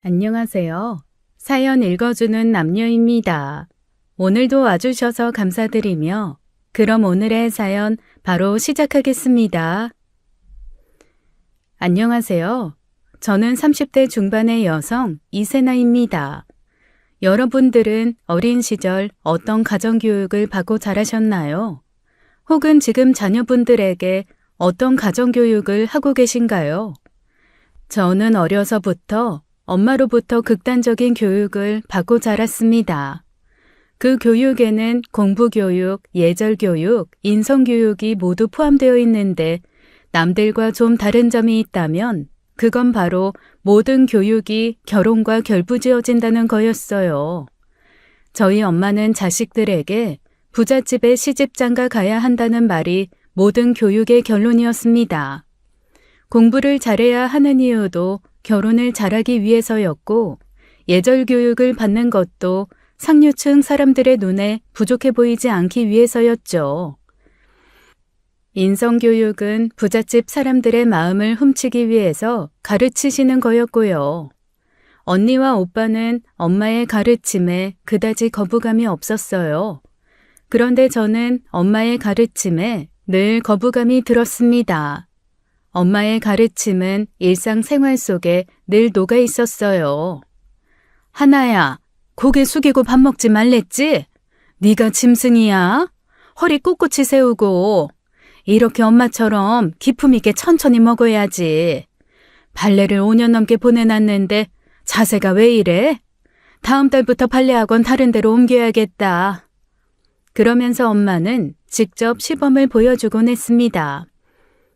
안녕하세요. 사연 읽어주는 남녀입니다. 오늘도 와주셔서 감사드리며 그럼 오늘의 사연 바로 시작하겠습니다. 안녕하세요. 저는 30대 중반의 여성 이세나입니다. 여러분들은 어린 시절 어떤 가정교육을 받고 자라셨나요? 혹은 지금 자녀분들에게 어떤 가정교육을 하고 계신가요? 저는 어려서부터 엄마로부터 극단적인 교육을 받고 자랐습니다. 그 교육에는 공부교육, 예절교육, 인성교육이 모두 포함되어 있는데 남들과 좀 다른 점이 있다면 그건 바로 모든 교육이 결혼과 결부지어진다는 거였어요. 저희 엄마는 자식들에게 부잣집에 시집장가 가야 한다는 말이 모든 교육의 결론이었습니다. 공부를 잘해야 하는 이유도 결혼을 잘하기 위해서였고 예절 교육을 받는 것도 상류층 사람들의 눈에 부족해 보이지 않기 위해서였죠. 인성교육은 부잣집 사람들의 마음을 훔치기 위해서 가르치시는 거였고요. 언니와 오빠는 엄마의 가르침에 그다지 거부감이 없었어요. 그런데 저는 엄마의 가르침에 늘 거부감이 들었습니다. 엄마의 가르침은 일상생활 속에 늘 녹아 있었어요. 하나야, 고개 숙이고 밥 먹지 말랬지? 네가 짐승이야? 허리 꼿꼿이 세우고 이렇게 엄마처럼 기품 있게 천천히 먹어야지. 발레를 5년 넘게 보내놨는데 자세가 왜 이래? 다음 달부터 발레학원 다른 데로 옮겨야겠다. 그러면서 엄마는 직접 시범을 보여주곤 했습니다.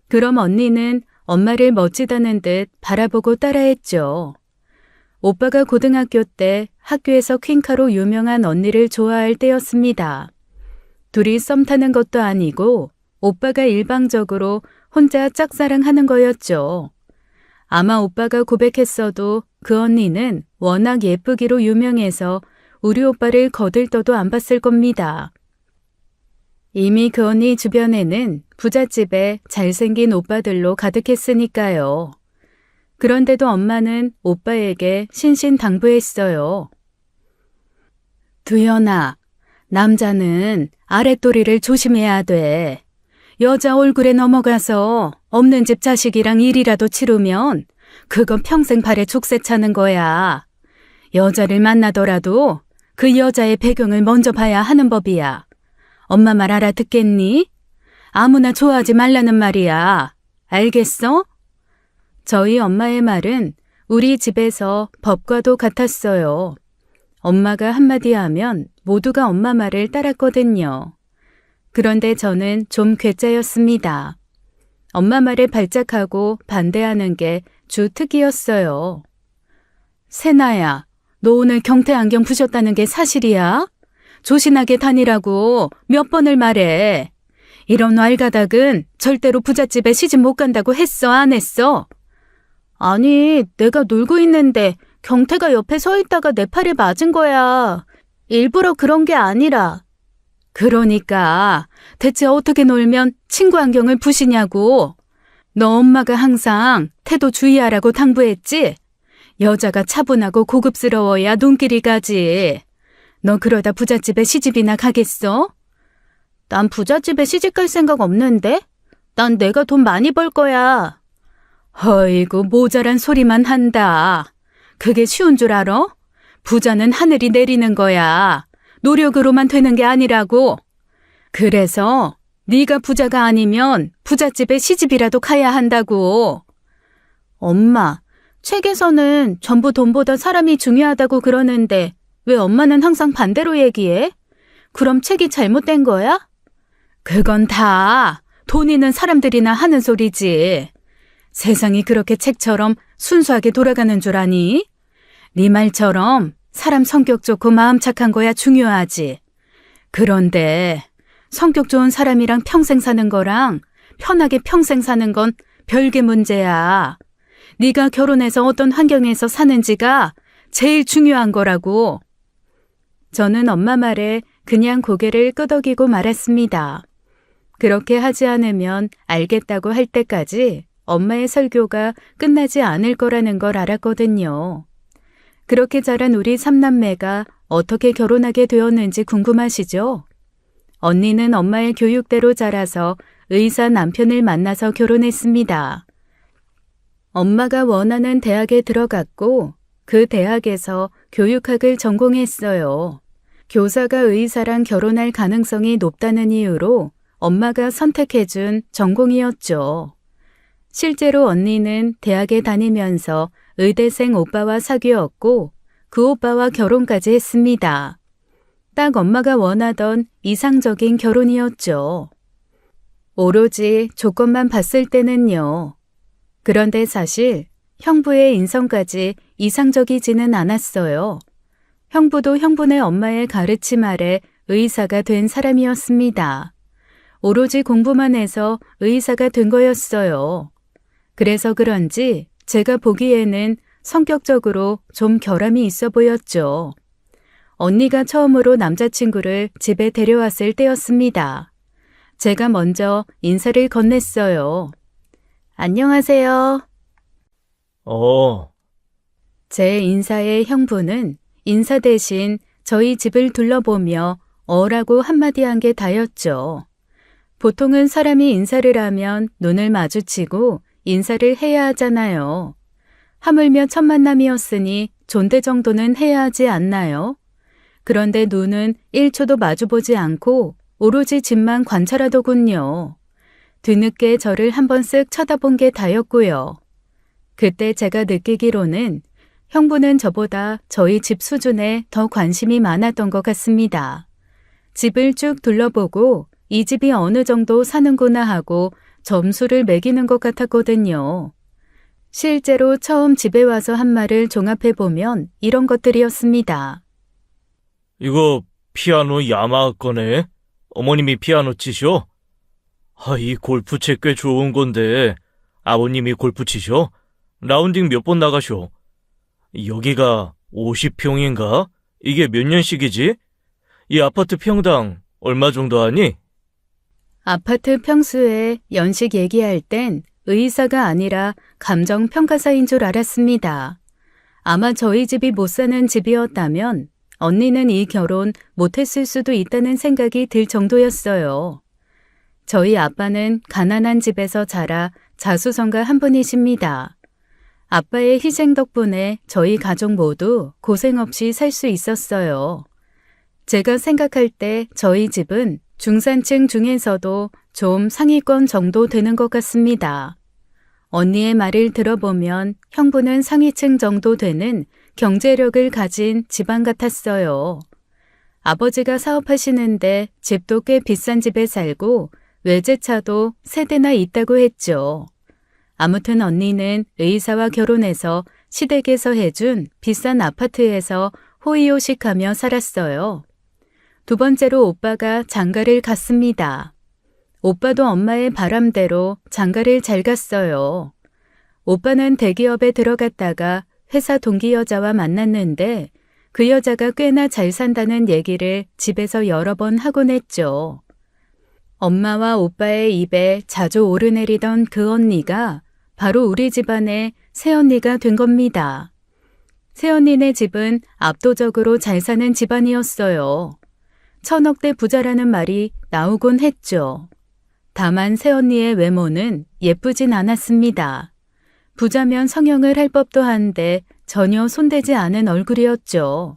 그럼 언니는 엄마를 멋지다는 듯 바라보고 따라했죠. 오빠가 고등학교 때 학교에서 퀸카로 유명한 언니를 좋아할 때였습니다. 둘이 썸 타는 것도 아니고 오빠가 일방적으로 혼자 짝사랑하는 거였죠. 아마 오빠가 고백했어도 그 언니는 워낙 예쁘기로 유명해서 우리 오빠를 거들떠도 안 봤을 겁니다. 이미 그 언니 주변에는 부잣집에 잘생긴 오빠들로 가득했으니까요. 그런데도 엄마는 오빠에게 신신당부했어요. 두연아, 남자는 아랫도리를 조심해야 돼. 여자 얼굴에 넘어가서 없는 집 자식이랑 일이라도 치르면 그건 평생 발에 족쇄 차는 거야. 여자를 만나더라도 그 여자의 배경을 먼저 봐야 하는 법이야. 엄마 말 알아듣겠니? 아무나 좋아하지 말라는 말이야. 알겠어? 저희 엄마의 말은 우리 집에서 법과도 같았어요. 엄마가 한마디 하면 모두가 엄마 말을 따랐거든요. 그런데 저는 좀 괴짜였습니다. 엄마 말에 발작하고 반대하는 게 주특기였어요. 세나야, 너 오늘 경태 안경 부셨다는 게 사실이야? 조신하게 다니라고 몇 번을 말해. 이런 왈가닥은 절대로 부잣집에 시집 못 간다고 했어, 안 했어? 아니, 내가 놀고 있는데 경태가 옆에 서 있다가 내 팔에 맞은 거야. 일부러 그런 게 아니라. 그러니까 대체 어떻게 놀면 친구 안경을 부시냐고. 너 엄마가 항상 태도 주의하라고 당부했지? 여자가 차분하고 고급스러워야 눈길이 가지. 너 그러다 부잣집에 시집이나 가겠어? 난 부잣집에 시집 갈 생각 없는데? 난 내가 돈 많이 벌 거야. 어이구, 모자란 소리만 한다. 그게 쉬운 줄 알아? 부자는 하늘이 내리는 거야. 노력으로만 되는 게 아니라고. 그래서 네가 부자가 아니면 부잣집에 시집이라도 가야 한다고. 엄마, 책에서는 전부 돈보다 사람이 중요하다고 그러는데 왜 엄마는 항상 반대로 얘기해? 그럼 책이 잘못된 거야? 그건 다 돈 있는 사람들이나 하는 소리지. 세상이 그렇게 책처럼 순수하게 돌아가는 줄 아니? 네 말처럼 사람 성격 좋고 마음 착한 거야 중요하지. 그런데 성격 좋은 사람이랑 평생 사는 거랑 편하게 평생 사는 건 별개 문제야. 네가 결혼해서 어떤 환경에서 사는지가 제일 중요한 거라고. 저는 엄마 말에 그냥 고개를 끄덕이고 말았습니다. 그렇게 하지 않으면 알겠다고 할 때까지 엄마의 설교가 끝나지 않을 거라는 걸 알았거든요. 그렇게 자란 우리 삼남매가 어떻게 결혼하게 되었는지 궁금하시죠? 언니는 엄마의 교육대로 자라서 의사 남편을 만나서 결혼했습니다. 엄마가 원하는 대학에 들어갔고 그 대학에서 교육학을 전공했어요. 교사가 의사랑 결혼할 가능성이 높다는 이유로 엄마가 선택해준 전공이었죠. 실제로 언니는 대학에 다니면서 의대생 오빠와 사귀었고 그 오빠와 결혼까지 했습니다. 딱 엄마가 원하던 이상적인 결혼이었죠. 오로지 조건만 봤을 때는요. 그런데 사실 형부의 인성까지 이상적이지는 않았어요. 형부도 형부네 엄마의 가르침 아래 의사가 된 사람이었습니다. 오로지 공부만 해서 의사가 된 거였어요. 그래서 그런지 제가 보기에는 성격적으로 좀 결함이 있어 보였죠. 언니가 처음으로 남자친구를 집에 데려왔을 때였습니다. 제가 먼저 인사를 건넸어요. 안녕하세요. 제 인사에 형부는 인사 대신 저희 집을 둘러보며 어라고 한마디 한 게 다였죠. 보통은 사람이 인사를 하면 눈을 마주치고 인사를 해야 하잖아요. 하물며 첫 만남이었으니 존대 정도는 해야 하지 않나요? 그런데 눈은 1초도 마주보지 않고 오로지 집만 관찰하더군요. 뒤늦게 저를 한번 쓱 쳐다본 게 다였고요. 그때 제가 느끼기로는 형부는 저보다 저희 집 수준에 더 관심이 많았던 것 같습니다. 집을 쭉 둘러보고 이 집이 어느 정도 사는구나 하고 점수를 매기는 것 같았거든요. 실제로 처음 집에 와서 한 말을 종합해보면 이런 것들이었습니다. 이거 피아노 야마 거네? 어머님이 피아노 치셔? 이 골프채 꽤 좋은 건데 아버님이 골프 치셔? 라운딩 몇 번 나가셔? 여기가 50평인가? 이게 몇 년씩이지? 이 아파트 평당 얼마 정도 하니? 아파트 평수에 연식 얘기할 땐 의사가 아니라 감정평가사인 줄 알았습니다. 아마 저희 집이 못 사는 집이었다면 언니는 이 결혼 못했을 수도 있다는 생각이 들 정도였어요. 저희 아빠는 가난한 집에서 자라 자수성가 한 분이십니다. 아빠의 희생 덕분에 저희 가족 모두 고생 없이 살 수 있었어요. 제가 생각할 때 저희 집은 중산층 중에서도 좀 상위권 정도 되는 것 같습니다. 언니의 말을 들어보면 형부는 상위층 정도 되는 경제력을 가진 집안 같았어요. 아버지가 사업하시는데 집도 꽤 비싼 집에 살고 외제차도 3대나 있다고 했죠. 아무튼 언니는 의사와 결혼해서 시댁에서 해준 비싼 아파트에서 호의호식하며 살았어요. 두 번째로 오빠가 장가를 갔습니다. 오빠도 엄마의 바람대로 장가를 잘 갔어요. 오빠는 대기업에 들어갔다가 회사 동기 여자와 만났는데 그 여자가 꽤나 잘 산다는 얘기를 집에서 여러 번 하곤 했죠. 엄마와 오빠의 입에 자주 오르내리던 그 언니가 바로 우리 집안의 새언니가 된 겁니다. 새언니네 집은 압도적으로 잘 사는 집안이었어요. 천억대 부자라는 말이 나오곤 했죠. 다만 새언니의 외모는 예쁘진 않았습니다. 부자면 성형을 할 법도 한데 전혀 손대지 않은 얼굴이었죠.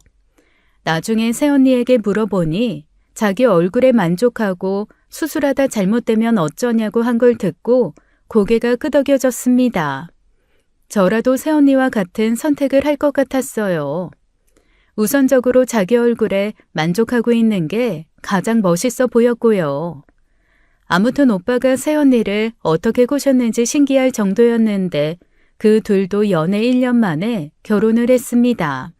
나중에 새언니에게 물어보니 자기 얼굴에 만족하고 수술하다 잘못되면 어쩌냐고 한 걸 듣고 고개가 끄덕여졌습니다. 저라도 새언니와 같은 선택을 할 것 같았어요. 우선적으로 자기 얼굴에 만족하고 있는 게 가장 멋있어 보였고요. 아무튼 오빠가 새언니를 어떻게 꼬셨는지 신기할 정도였는데 그 둘도 연애 1년 만에 결혼을 했습니다.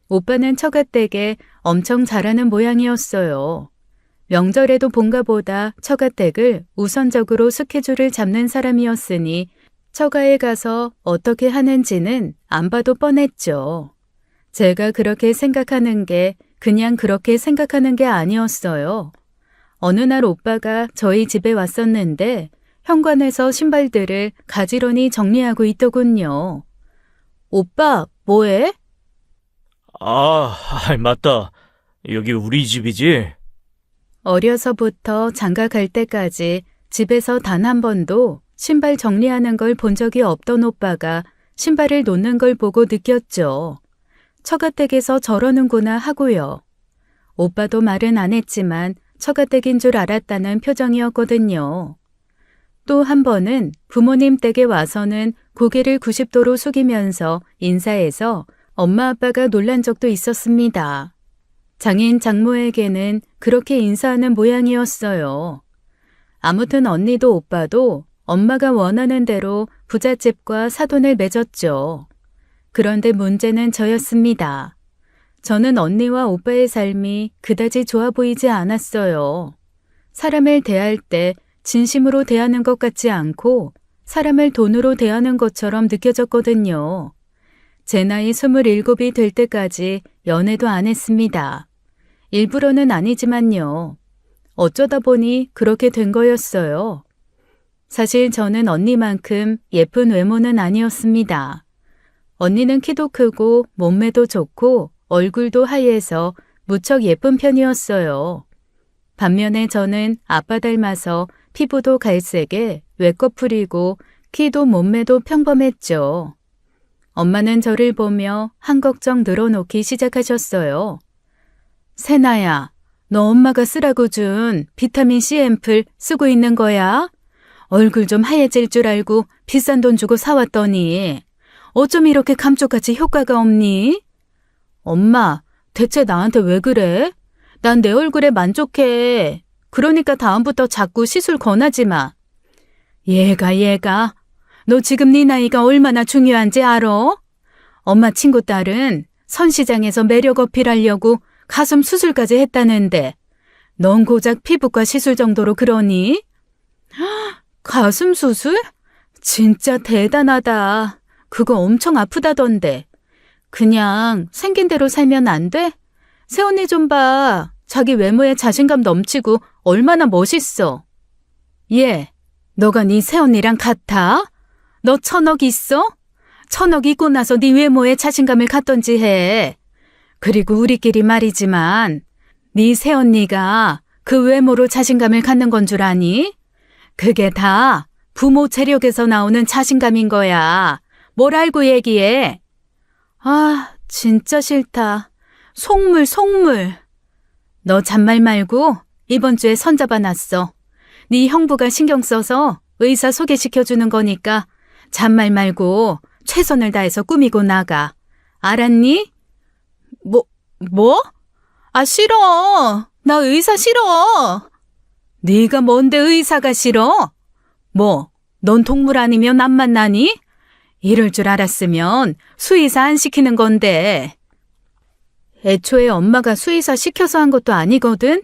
오빠는 처가댁에 엄청 잘하는 모양이었어요. 명절에도 본가보다 처가댁을 우선적으로 스케줄을 잡는 사람이었으니 처가에 가서 어떻게 하는지는 안 봐도 뻔했죠. 제가 그렇게 생각하는 게 그냥 그렇게 생각하는 게 아니었어요. 어느 날 오빠가 저희 집에 왔었는데 현관에서 신발들을 가지런히 정리하고 있더군요. 오빠, 뭐해? 맞다. 여기 우리 집이지? 어려서부터 장가 갈 때까지 집에서 단 한 번도 신발 정리하는 걸 본 적이 없던 오빠가 신발을 놓는 걸 보고 느꼈죠. 처가댁에서 저러는구나 하고요. 오빠도 말은 안 했지만 처가댁인 줄 알았다는 표정이었거든요. 또 한 번은 부모님 댁에 와서는 고개를 90도로 숙이면서 인사해서 엄마 아빠가 놀란 적도 있었습니다. 장인 장모에게는 그렇게 인사하는 모양이었어요. 아무튼 언니도 오빠도 엄마가 원하는 대로 부잣집과 사돈을 맺었죠. 그런데 문제는 저였습니다. 저는 언니와 오빠의 삶이 그다지 좋아 보이지 않았어요. 사람을 대할 때 진심으로 대하는 것 같지 않고 사람을 돈으로 대하는 것처럼 느껴졌거든요. 제 나이 27이 될 때까지 연애도 안 했습니다. 일부러는 아니지만요. 어쩌다 보니 그렇게 된 거였어요. 사실 저는 언니만큼 예쁜 외모는 아니었습니다. 언니는 키도 크고 몸매도 좋고 얼굴도 하얘서 무척 예쁜 편이었어요. 반면에 저는 아빠 닮아서 피부도 갈색에 외꺼풀이고 키도 몸매도 평범했죠. 엄마는 저를 보며 한 걱정 늘어놓기 시작하셨어요. 세나야, 너 엄마가 쓰라고 준 비타민C 앰플 쓰고 있는 거야? 얼굴 좀 하얘질 줄 알고 비싼 돈 주고 사왔더니 어쩜 이렇게 감쪽같이 효과가 없니? 엄마, 대체 나한테 왜 그래? 난 내 얼굴에 만족해. 그러니까 다음부터 자꾸 시술 권하지 마. 얘가, 너 지금 네 나이가 얼마나 중요한지 알아? 엄마 친구 딸은 선시장에서 매력 어필하려고 가슴 수술까지 했다는데 넌 고작 피부과 시술 정도로 그러니? 가슴 수술? 진짜 대단하다. 그거 엄청 아프다던데. 그냥 생긴 대로 살면 안 돼? 새언니 좀 봐. 자기 외모에 자신감 넘치고 얼마나 멋있어. 얘, 너가 네 새언니랑 같아? 너 1,000억 있어? 1,000억 있고 나서 네 외모에 자신감을 갖던지 해. 그리고 우리끼리 말이지만 네 새언니가 그 외모로 자신감을 갖는 건 줄 아니? 그게 다 부모 재력에서 나오는 자신감인 거야. 뭘 알고 얘기해? 아, 진짜 싫다. 속물. 너 잔말 말고 이번 주에 선잡아 놨어. 네 형부가 신경 써서 의사 소개시켜주는 거니까 잔말 말고 최선을 다해서 꾸미고 나가. 알았니? 뭐? 아, 싫어. 나 의사 싫어. 네가 뭔데 의사가 싫어? 뭐, 넌 동물 아니면 안 만나니? 이럴 줄 알았으면 수의사 안 시키는 건데. 애초에 엄마가 수의사 시켜서 한 것도 아니거든?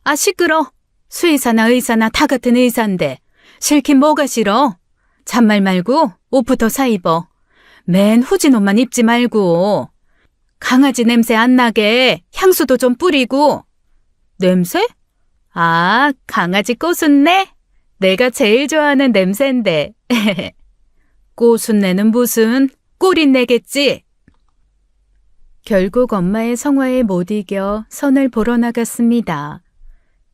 아, 시끄러. 수의사나 의사나 다 같은 의사인데 싫긴 뭐가 싫어? 잔말 말고 옷부터 사 입어. 맨 후진 옷만 입지 말고. 강아지 냄새 안 나게 향수도 좀 뿌리고. 냄새? 아, 강아지 꼬순내? 내가 제일 좋아하는 냄새인데. 꼬순내는 무슨 꼴인내겠지? 결국 엄마의 성화에 못 이겨 선을 보러 나갔습니다.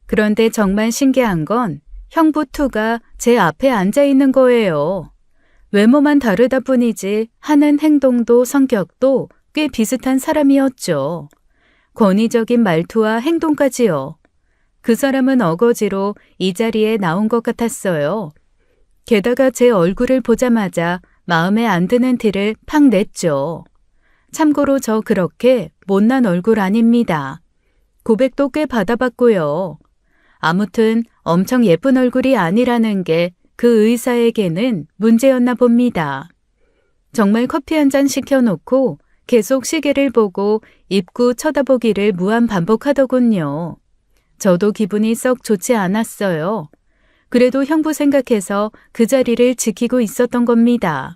그런데 정말 신기한 건 형부 투가 제 앞에 앉아 있는 거예요. 외모만 다르다 뿐이지 하는 행동도 성격도 꽤 비슷한 사람이었죠. 권위적인 말투와 행동까지요. 그 사람은 어거지로 이 자리에 나온 것 같았어요. 게다가 제 얼굴을 보자마자 마음에 안 드는 티를 팍 냈죠. 참고로 저 그렇게 못난 얼굴 아닙니다. 고백도 꽤 받아봤고요. 아무튼 엄청 예쁜 얼굴이 아니라는 게 그 의사에게는 문제였나 봅니다. 정말 커피 한 잔 시켜놓고 계속 시계를 보고 입구 쳐다보기를 무한 반복하더군요. 저도 기분이 썩 좋지 않았어요. 그래도 형부 생각해서 그 자리를 지키고 있었던 겁니다.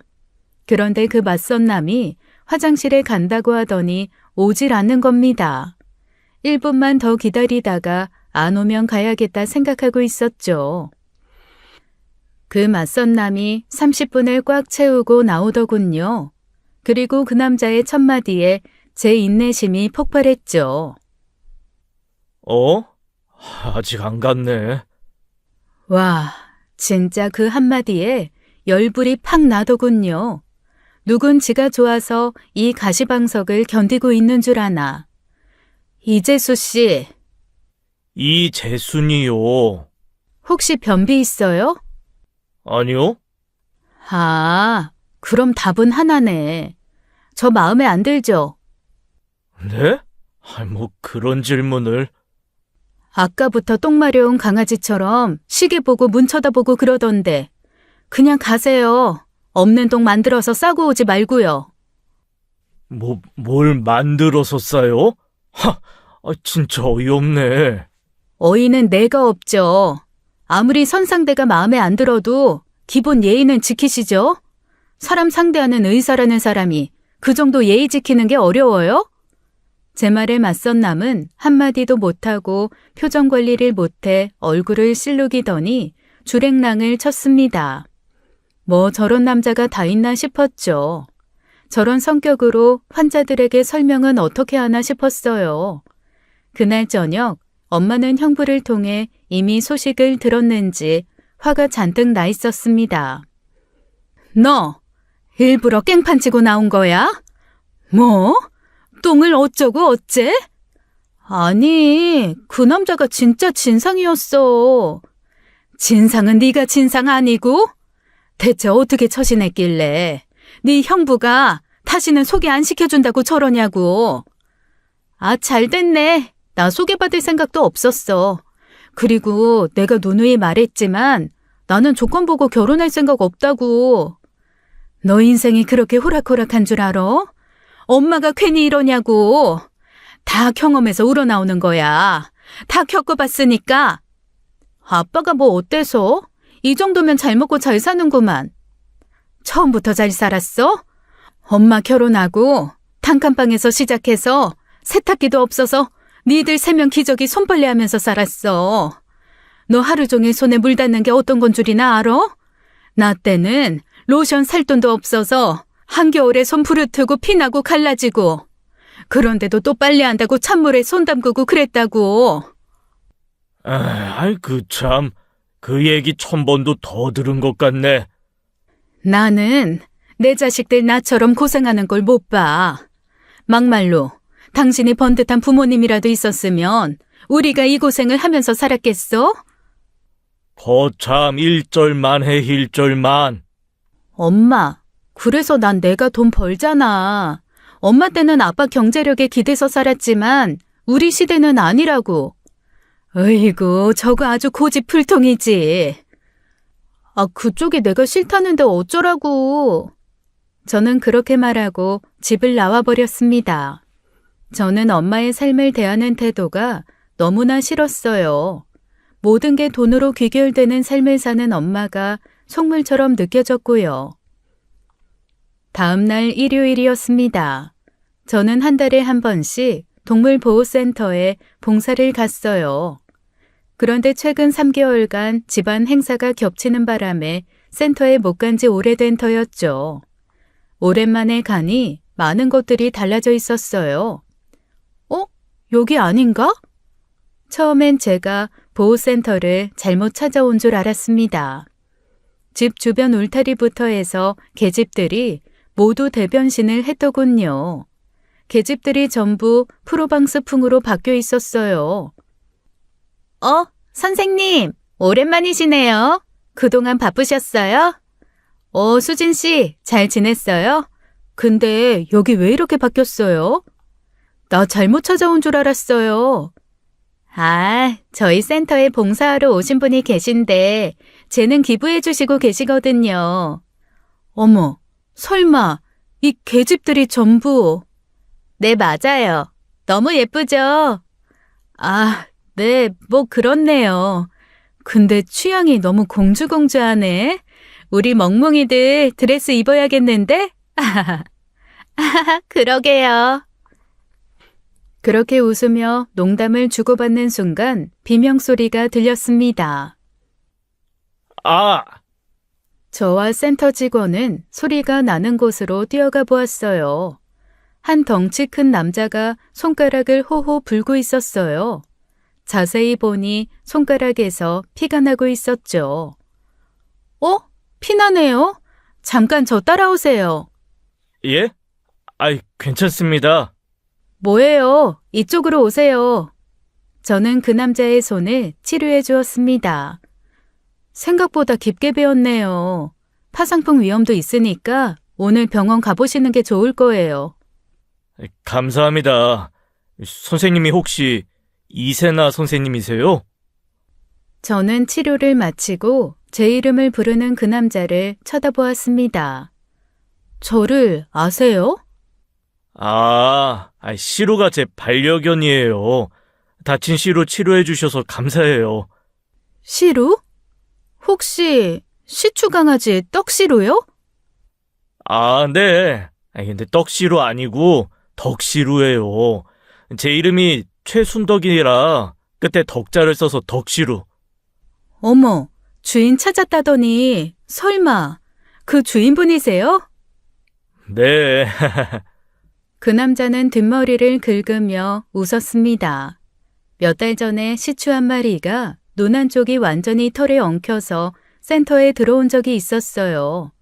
그런데 그 맞선 남이 화장실에 간다고 하더니 오질 않는 겁니다. 1분만 더 기다리다가 안 오면 가야겠다 생각하고 있었죠. 그 맞선 남이 30분을 꽉 채우고 나오더군요. 그리고 그 남자의 첫마디에 제 인내심이 폭발했죠. 어? 아직 안 갔네. 와, 진짜 그 한마디에 열불이 팍 나더군요. 누군 지가 좋아서 이 가시방석을 견디고 있는 줄 아나. 이재수 씨, 이재순이요. 혹시 변비 있어요? 아니요? 아, 그럼 답은 하나네. 저 마음에 안 들죠? 네? 뭐 그런 질문을. 아까부터 똥 마려운 강아지처럼 시계 보고 문 쳐다보고 그러던데. 그냥 가세요. 없는 똥 만들어서 싸고 오지 말고요. 뭘 만들어서 싸요? 진짜 어이없네. 어이는 내가 없죠. 아무리 선상대가 마음에 안 들어도 기본 예의는 지키시죠? 사람 상대하는 의사라는 사람이 그 정도 예의 지키는 게 어려워요? 제 말에 맞선 남은 한마디도 못하고 표정 관리를 못해 얼굴을 실룩이더니 주랭랑을 쳤습니다. 뭐 저런 남자가 다 있나 싶었죠. 저런 성격으로 환자들에게 설명은 어떻게 하나 싶었어요. 그날 저녁 엄마는 형부를 통해 이미 소식을 들었는지 화가 잔뜩 나 있었습니다. 너 일부러 깽판 치고 나온 거야? 뭐? 똥을 어쩌고 어째? 아니, 그 남자가 진짜 진상이었어. 진상은 네가 진상 아니고? 대체 어떻게 처신했길래 네 형부가 다시는 소개 안 시켜준다고 저러냐고. 아, 잘 됐네. 나 소개받을 생각도 없었어. 그리고 내가 누누이 말했지만 나는 조건 보고 결혼할 생각 없다고. 너 인생이 그렇게 호락호락한 줄 알아? 엄마가 괜히 이러냐고. 다 경험해서 우러나오는 거야. 다 겪어봤으니까. 아빠가 뭐 어때서? 이 정도면 잘 먹고 잘 사는구만. 처음부터 잘 살았어? 엄마 결혼하고 단칸방에서 시작해서 세탁기도 없어서 니들 3명 기저귀 손빨래 하면서 살았어. 너 하루 종일 손에 물 닿는 게 어떤 건 줄이나 알아? 나 때는 로션 살 돈도 없어서 한겨울에 손 부르트고 피나고 갈라지고 그런데도 또 빨래한다고 찬물에 손 담그고 그랬다고. 참. 그 얘기 1000번도 더 들은 것 같네. 나는 내 자식들 나처럼 고생하는 걸 못 봐. 막말로 당신이 번듯한 부모님이라도 있었으면 우리가 이 고생을 하면서 살았겠어? 거참 1절만 해 1절만. 엄마, 그래서 난 내가 돈 벌잖아. 엄마 때는 아빠 경제력에 기대서 살았지만 우리 시대는 아니라고. 어이구, 저거 아주 고집불통이지. 아, 그쪽이 내가 싫다는데 어쩌라고. 저는 그렇게 말하고 집을 나와버렸습니다. 저는 엄마의 삶을 대하는 태도가 너무나 싫었어요. 모든 게 돈으로 귀결되는 삶을 사는 엄마가 속물처럼 느껴졌고요. 다음 날 일요일이었습니다. 저는 한 달에 한 번씩 동물보호센터에 봉사를 갔어요. 그런데 최근 3개월간 집안 행사가 겹치는 바람에 센터에 못 간 지 오래된 터였죠. 오랜만에 가니 많은 것들이 달라져 있었어요. 여기 아닌가? 처음엔 제가 보호센터를 잘못 찾아온 줄 알았습니다. 집 주변 울타리부터 해서 개집들이 모두 대변신을 했더군요. 개집들이 전부 프로방스풍으로 바뀌어 있었어요. 선생님, 오랜만이시네요. 그동안 바쁘셨어요? 수진 씨, 잘 지냈어요? 근데 여기 왜 이렇게 바뀌었어요? 나 잘못 찾아온 줄 알았어요. 아, 저희 센터에 봉사하러 오신 분이 계신데 재능 기부해 주시고 계시거든요. 어머, 설마 이 개집들이 전부... 네, 맞아요. 너무 예쁘죠? 아, 네, 뭐 그렇네요. 근데 취향이 너무 공주공주하네. 우리 멍멍이들 드레스 입어야겠는데? 그러게요. 그렇게 웃으며 농담을 주고받는 순간 비명소리가 들렸습니다. 저와 센터 직원은 소리가 나는 곳으로 뛰어가 보았어요. 한 덩치 큰 남자가 손가락을 호호 불고 있었어요. 자세히 보니 손가락에서 피가 나고 있었죠. 피나네요? 잠깐 저 따라오세요. 예? 아이, 괜찮습니다. 뭐예요? 이쪽으로 오세요. 저는 그 남자의 손을 치료해 주었습니다. 생각보다 깊게 베었네요. 파상풍 위험도 있으니까 오늘 병원 가보시는 게 좋을 거예요. 감사합니다. 선생님이 혹시 이세나 선생님이세요? 저는 치료를 마치고 제 이름을 부르는 그 남자를 쳐다보았습니다. 저를 아세요? 시루가 제 반려견이에요. 다친 시루 치료해 주셔서 감사해요. 시루? 혹시 시추 강아지 떡시루요? 네. 근데 떡시루 아니고 덕시루예요. 제 이름이 최순덕이라 끝에 덕자를 써서 덕시루. 어머, 주인 찾았다더니 설마 그 주인분이세요? 네. 그 남자는 뒷머리를 긁으며 웃었습니다. 몇 달 전에 시추 한 마리가 눈 한쪽이 완전히 털에 엉켜서 센터에 들어온 적이 있었어요.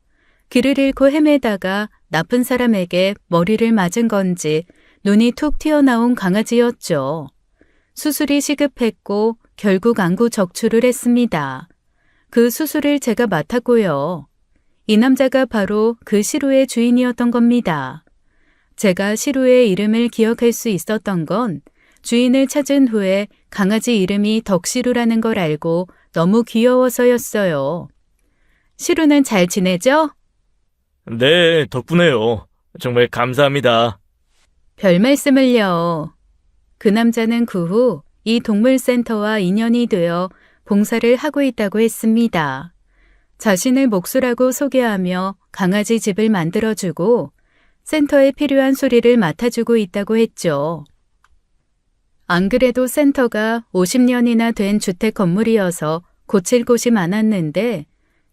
길을 잃고 헤매다가 나쁜 사람에게 머리를 맞은 건지 눈이 툭 튀어나온 강아지였죠. 수술이 시급했고 결국 안구 적출을 했습니다. 그 수술을 제가 맡았고요. 이 남자가 바로 그 시루의 주인이었던 겁니다. 제가 시루의 이름을 기억할 수 있었던 건 주인을 찾은 후에 강아지 이름이 덕시루라는 걸 알고 너무 귀여워서였어요. 시루는 잘 지내죠? 네, 덕분에요. 정말 감사합니다. 별 말씀을요. 그 남자는 그 후 이 동물센터와 인연이 되어 봉사를 하고 있다고 했습니다. 자신을 목수라고 소개하며 강아지 집을 만들어주고 센터에 필요한 수리를 맡아주고 있다고 했죠. 안 그래도 센터가 50년이나 된 주택 건물이어서 고칠 곳이 많았는데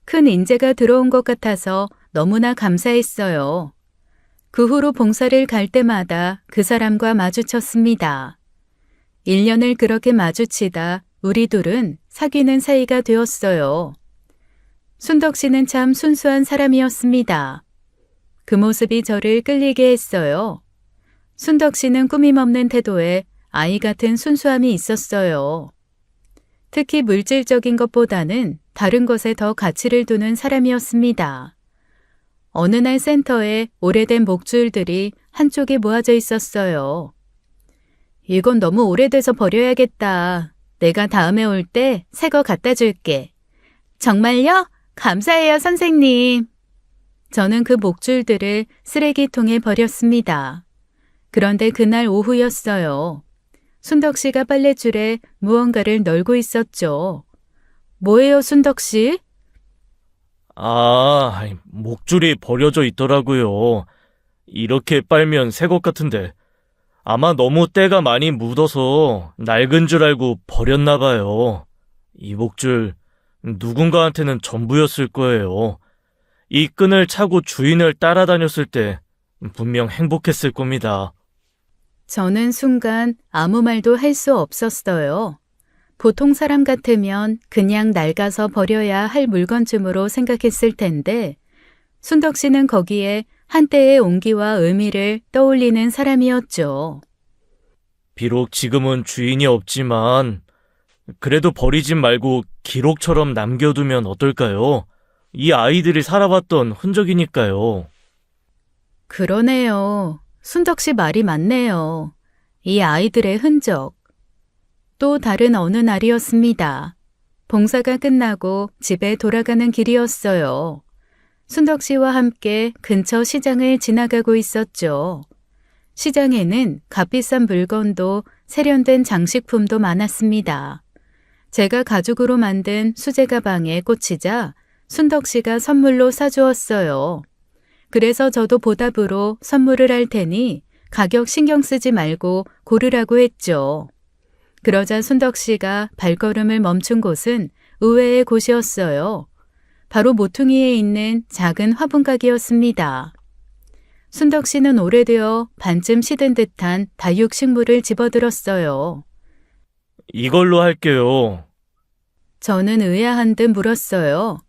큰 인재가 들어온 것 같아서 너무나 감사했어요. 그 후로 봉사를 갈 때마다 그 사람과 마주쳤습니다. 1년을 그렇게 마주치다 우리 둘은 사귀는 사이가 되었어요. 순덕 씨는 참 순수한 사람이었습니다. 그 모습이 저를 끌리게 했어요. 순덕 씨는 꾸밈없는 태도에 아이 같은 순수함이 있었어요. 특히 물질적인 것보다는 다른 것에 더 가치를 두는 사람이었습니다. 어느 날 센터에 오래된 목줄들이 한쪽에 모아져 있었어요. 이건 너무 오래돼서 버려야겠다. 내가 다음에 올 때 새 거 갖다 줄게. 정말요? 감사해요, 선생님. 저는 그 목줄들을 쓰레기통에 버렸습니다. 그런데 그날 오후였어요. 순덕 씨가 빨랫줄에 무언가를 널고 있었죠. 뭐예요, 순덕 씨? 목줄이 버려져 있더라고요. 이렇게 빨면 새 것 같은데. 아마 너무 때가 많이 묻어서 낡은 줄 알고 버렸나 봐요. 이 목줄 누군가한테는 전부였을 거예요. 이 끈을 차고 주인을 따라다녔을 때 분명 행복했을 겁니다. 저는 순간 아무 말도 할 수 없었어요. 보통 사람 같으면 그냥 낡아서 버려야 할 물건쯤으로 생각했을 텐데 순덕 씨는 거기에 한때의 온기와 의미를 떠올리는 사람이었죠. 비록 지금은 주인이 없지만 그래도 버리지 말고 기록처럼 남겨두면 어떨까요? 이 아이들이 살아봤던 흔적이니까요. 그러네요. 순덕 씨 말이 맞네요. 이 아이들의 흔적. 또 다른 어느 날이었습니다. 봉사가 끝나고 집에 돌아가는 길이었어요. 순덕 씨와 함께 근처 시장을 지나가고 있었죠. 시장에는 값비싼 물건도 세련된 장식품도 많았습니다. 제가 가죽으로 만든 수제 가방에 꽂히자 순덕 씨가 선물로 사주었어요. 그래서 저도 보답으로 선물을 할 테니 가격 신경 쓰지 말고 고르라고 했죠. 그러자 순덕 씨가 발걸음을 멈춘 곳은 의외의 곳이었어요. 바로 모퉁이에 있는 작은 화분 가게였습니다. 순덕 씨는 오래되어 반쯤 시든 듯한 다육식물을 집어들었어요. 이걸로 할게요. 저는 의아한 듯 물었어요.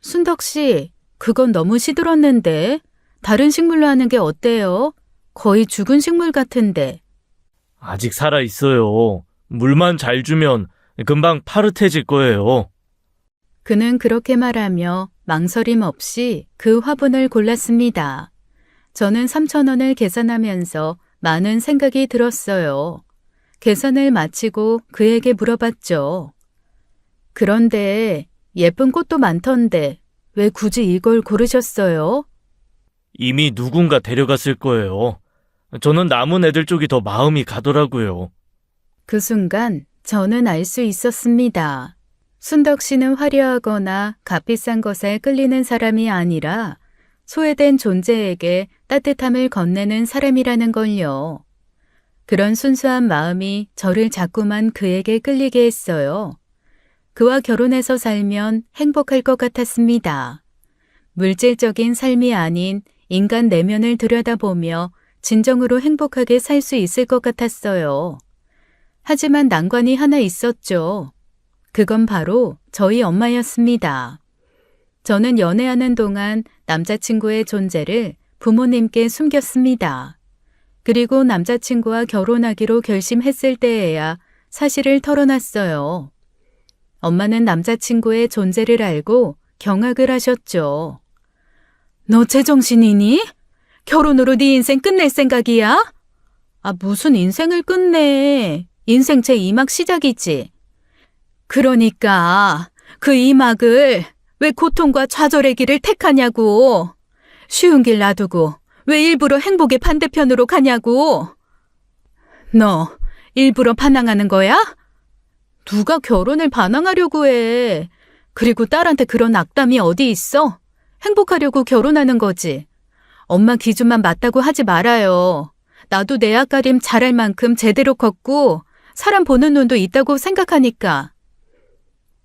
순덕 씨, 그건 너무 시들었는데 다른 식물로 하는 게 어때요? 거의 죽은 식물 같은데. 아직 살아 있어요. 물만 잘 주면 금방 파릇해질 거예요. 그는 그렇게 말하며 망설임 없이 그 화분을 골랐습니다. 저는 3,000원을 계산하면서 많은 생각이 들었어요. 계산을 마치고 그에게 물어봤죠. 그런데 예쁜 꽃도 많던데 왜 굳이 이걸 고르셨어요? 이미 누군가 데려갔을 거예요. 저는 남은 애들 쪽이 더 마음이 가더라고요. 그 순간 저는 알 수 있었습니다. 순덕 씨는 화려하거나 값비싼 것에 끌리는 사람이 아니라 소외된 존재에게 따뜻함을 건네는 사람이라는 걸요. 그런 순수한 마음이 저를 자꾸만 그에게 끌리게 했어요. 그와 결혼해서 살면 행복할 것 같았습니다. 물질적인 삶이 아닌 인간 내면을 들여다보며 진정으로 행복하게 살 수 있을 것 같았어요. 하지만 난관이 하나 있었죠. 그건 바로 저희 엄마였습니다. 저는 연애하는 동안 남자친구의 존재를 부모님께 숨겼습니다. 그리고 남자친구와 결혼하기로 결심했을 때에야 사실을 털어놨어요. 엄마는 남자친구의 존재를 알고 경악을 하셨죠. 너 제정신이니? 결혼으로 네 인생 끝낼 생각이야? 아, 무슨 인생을 끝내. 인생 제2막 시작이지. 그러니까 그 2막을 왜 고통과 좌절의 길을 택하냐고. 쉬운 길 놔두고 왜 일부러 행복의 반대편으로 가냐고. 너 일부러 반항하는 거야? 누가 결혼을 반항하려고 해. 그리고 딸한테 그런 악담이 어디 있어? 행복하려고 결혼하는 거지. 엄마 기준만 맞다고 하지 말아요. 나도 내 앞가림 잘할 만큼 제대로 컸고 사람 보는 눈도 있다고 생각하니까.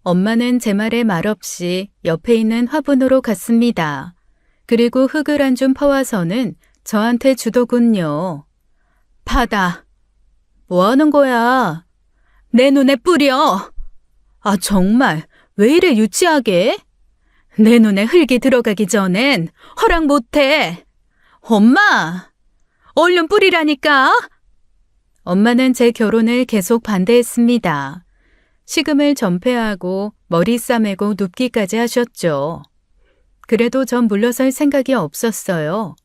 엄마는 제 말에 말없이 옆에 있는 화분으로 갔습니다. 그리고 흙을 한 줌 퍼와서는 저한테 주더군요. 받아. 뭐 하는 거야? 내 눈에 뿌려. 아, 정말 왜 이래 유치하게? 내 눈에 흙이 들어가기 전엔 허락 못해. 엄마! 얼른 뿌리라니까. 엄마는 제 결혼을 계속 반대했습니다. 식음을 전폐하고 머리 싸매고 눕기까지 하셨죠. 그래도 전 물러설 생각이 없었어요.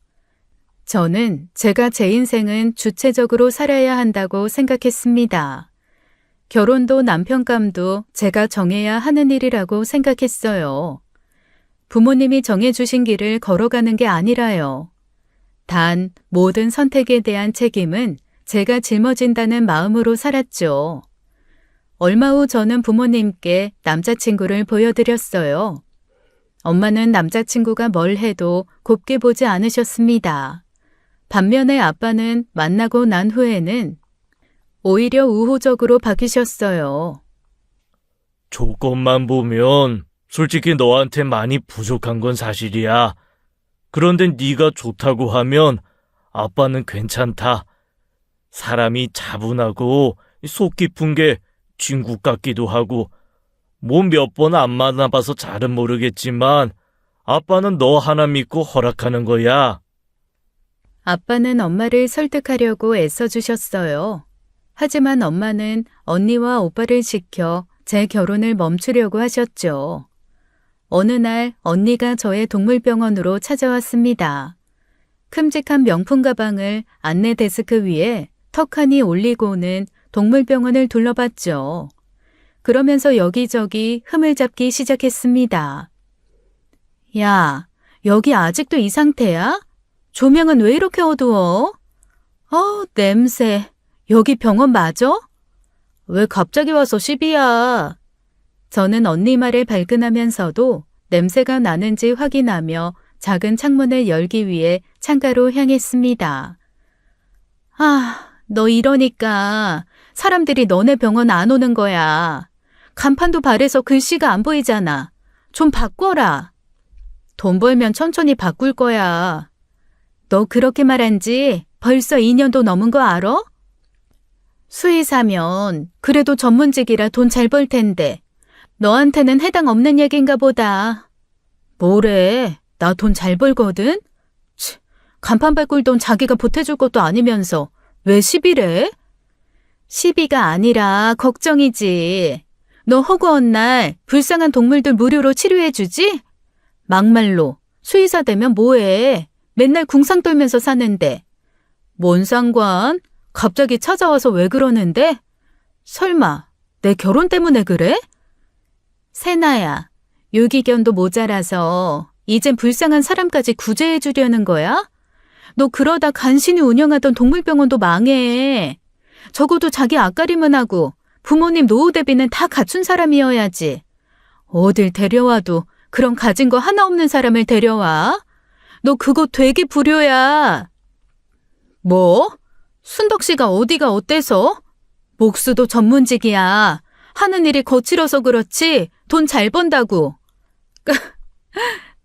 저는 제가 제 인생은 주체적으로 살아야 한다고 생각했습니다. 결혼도 남편감도 제가 정해야 하는 일이라고 생각했어요. 부모님이 정해주신 길을 걸어가는 게 아니라요. 단 모든 선택에 대한 책임은 제가 짊어진다는 마음으로 살았죠. 얼마 후 저는 부모님께 남자친구를 보여드렸어요. 엄마는 남자친구가 뭘 해도 곱게 보지 않으셨습니다. 반면에 아빠는 만나고 난 후에는 오히려 우호적으로 바뀌셨어요. 조건만 보면 솔직히 너한테 많이 부족한 건 사실이야. 그런데 네가 좋다고 하면 아빠는 괜찮다. 사람이 차분하고 속 깊은 게 친구 같기도 하고 뭐 몇 번 안 만나봐서 잘은 모르겠지만 아빠는 너 하나 믿고 허락하는 거야. 아빠는 엄마를 설득하려고 애써주셨어요. 하지만 엄마는 언니와 오빠를 지켜 제 결혼을 멈추려고 하셨죠. 어느 날 언니가 저의 동물병원으로 찾아왔습니다. 큼직한 명품 가방을 안내 데스크 위에 턱하니 올리고는 동물병원을 둘러봤죠. 그러면서 여기저기 흠을 잡기 시작했습니다. 야, 여기 아직도 이 상태야? 조명은 왜 이렇게 어두워? 냄새. 여기 병원 맞아? 왜 갑자기 와서 시비야? 저는 언니 말에 발끈하면서도 냄새가 나는지 확인하며 작은 창문을 열기 위해 창가로 향했습니다. 너 이러니까 사람들이 너네 병원 안 오는 거야. 간판도 바래서 글씨가 안 보이잖아. 좀 바꿔라. 돈 벌면 천천히 바꿀 거야. 너 그렇게 말한 지 벌써 2년도 넘은 거 알아? 수의사면 그래도 전문직이라 돈 잘 벌 텐데 너한테는 해당 없는 얘긴가 보다. 뭐래? 나 돈 잘 벌거든? 치, 간판 바꿀 돈 자기가 보태줄 것도 아니면서 왜 시비래? 시비가 아니라 걱정이지. 너 허구한 날 불쌍한 동물들 무료로 치료해주지? 막말로 수의사 되면 뭐해? 맨날 궁상 떨면서 사는데. 뭔 상관? 갑자기 찾아와서 왜 그러는데? 설마 내 결혼 때문에 그래? 세나야, 유기견도 모자라서 이젠 불쌍한 사람까지 구제해 주려는 거야? 너 그러다 간신히 운영하던 동물병원도 망해. 적어도 자기 앞가림은 하고 부모님 노후 대비는 다 갖춘 사람이어야지. 어딜 데려와도 그런 가진 거 하나 없는 사람을 데려와? 너 그거 되게 불효야. 뭐? 순덕 씨가 어디가 어때서? 목수도 전문직이야. 하는 일이 거칠어서 그렇지 돈 잘 번다고.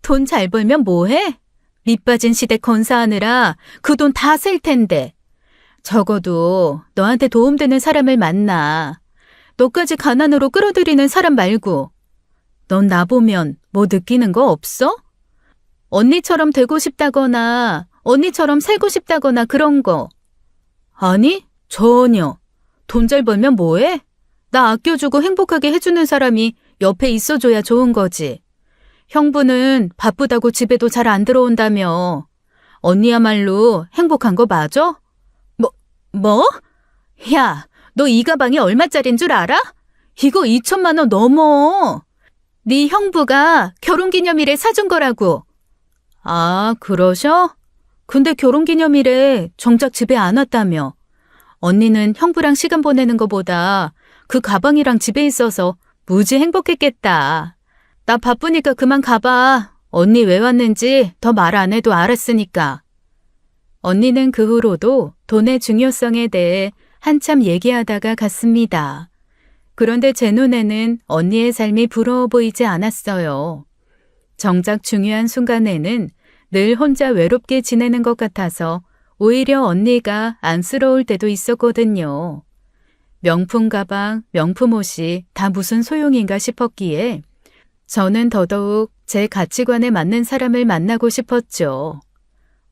돈 잘 벌면 뭐해? 밑빠진 시대 건사하느라 그 돈 다 쓸 텐데. 적어도 너한테 도움되는 사람을 만나. 너까지 가난으로 끌어들이는 사람 말고. 넌 나보면 뭐 느끼는 거 없어? 언니처럼 되고 싶다거나 언니처럼 살고 싶다거나 그런 거. 아니, 전혀. 돈 잘 벌면 뭐해? 나 아껴주고 행복하게 해주는 사람이 옆에 있어줘야 좋은 거지. 형부는 바쁘다고 집에도 잘 안 들어온다며. 언니야말로 행복한 거 맞아? 뭐? 야, 너 이 가방이 얼마짜린 줄 알아? 이거 2천만 원 넘어. 네 형부가 결혼기념일에 사준 거라고. 아, 그러셔? 근데 결혼기념일에 정작 집에 안 왔다며. 언니는 형부랑 시간 보내는 것보다 그 가방이랑 집에 있어서 무지 행복했겠다. 나 바쁘니까 그만 가봐. 언니 왜 왔는지 더 말 안 해도 알았으니까. 언니는 그 후로도 돈의 중요성에 대해 한참 얘기하다가 갔습니다. 그런데 제 눈에는 언니의 삶이 부러워 보이지 않았어요. 정작 중요한 순간에는 늘 혼자 외롭게 지내는 것 같아서 오히려 언니가 안쓰러울 때도 있었거든요. 명품 가방, 명품 옷이 다 무슨 소용인가 싶었기에 저는 더더욱 제 가치관에 맞는 사람을 만나고 싶었죠.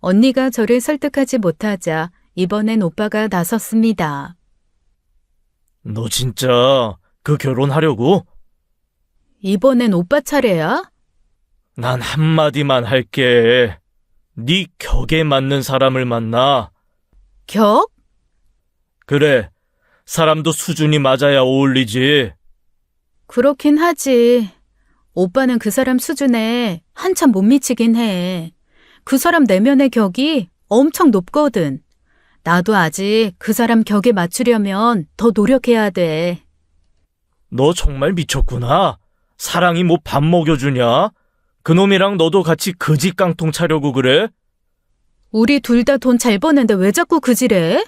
언니가 저를 설득하지 못하자 이번엔 오빠가 나섰습니다. 너 진짜 그 결혼하려고? 이번엔 오빠 차례야? 난 한마디만 할게. 네 격에 맞는 사람을 만나. 격? 그래, 사람도 수준이 맞아야 어울리지. 그렇긴 하지. 오빠는 그 사람 수준에 한참 못 미치긴 해. 그 사람 내면의 격이 엄청 높거든. 나도 아직 그 사람 격에 맞추려면 더 노력해야 돼. 너 정말 미쳤구나. 사랑이 뭐 밥 먹여주냐? 그놈이랑 너도 같이 그지 깡통 차려고 그래? 우리 둘 다 돈 잘 버는데 왜 자꾸 그지래?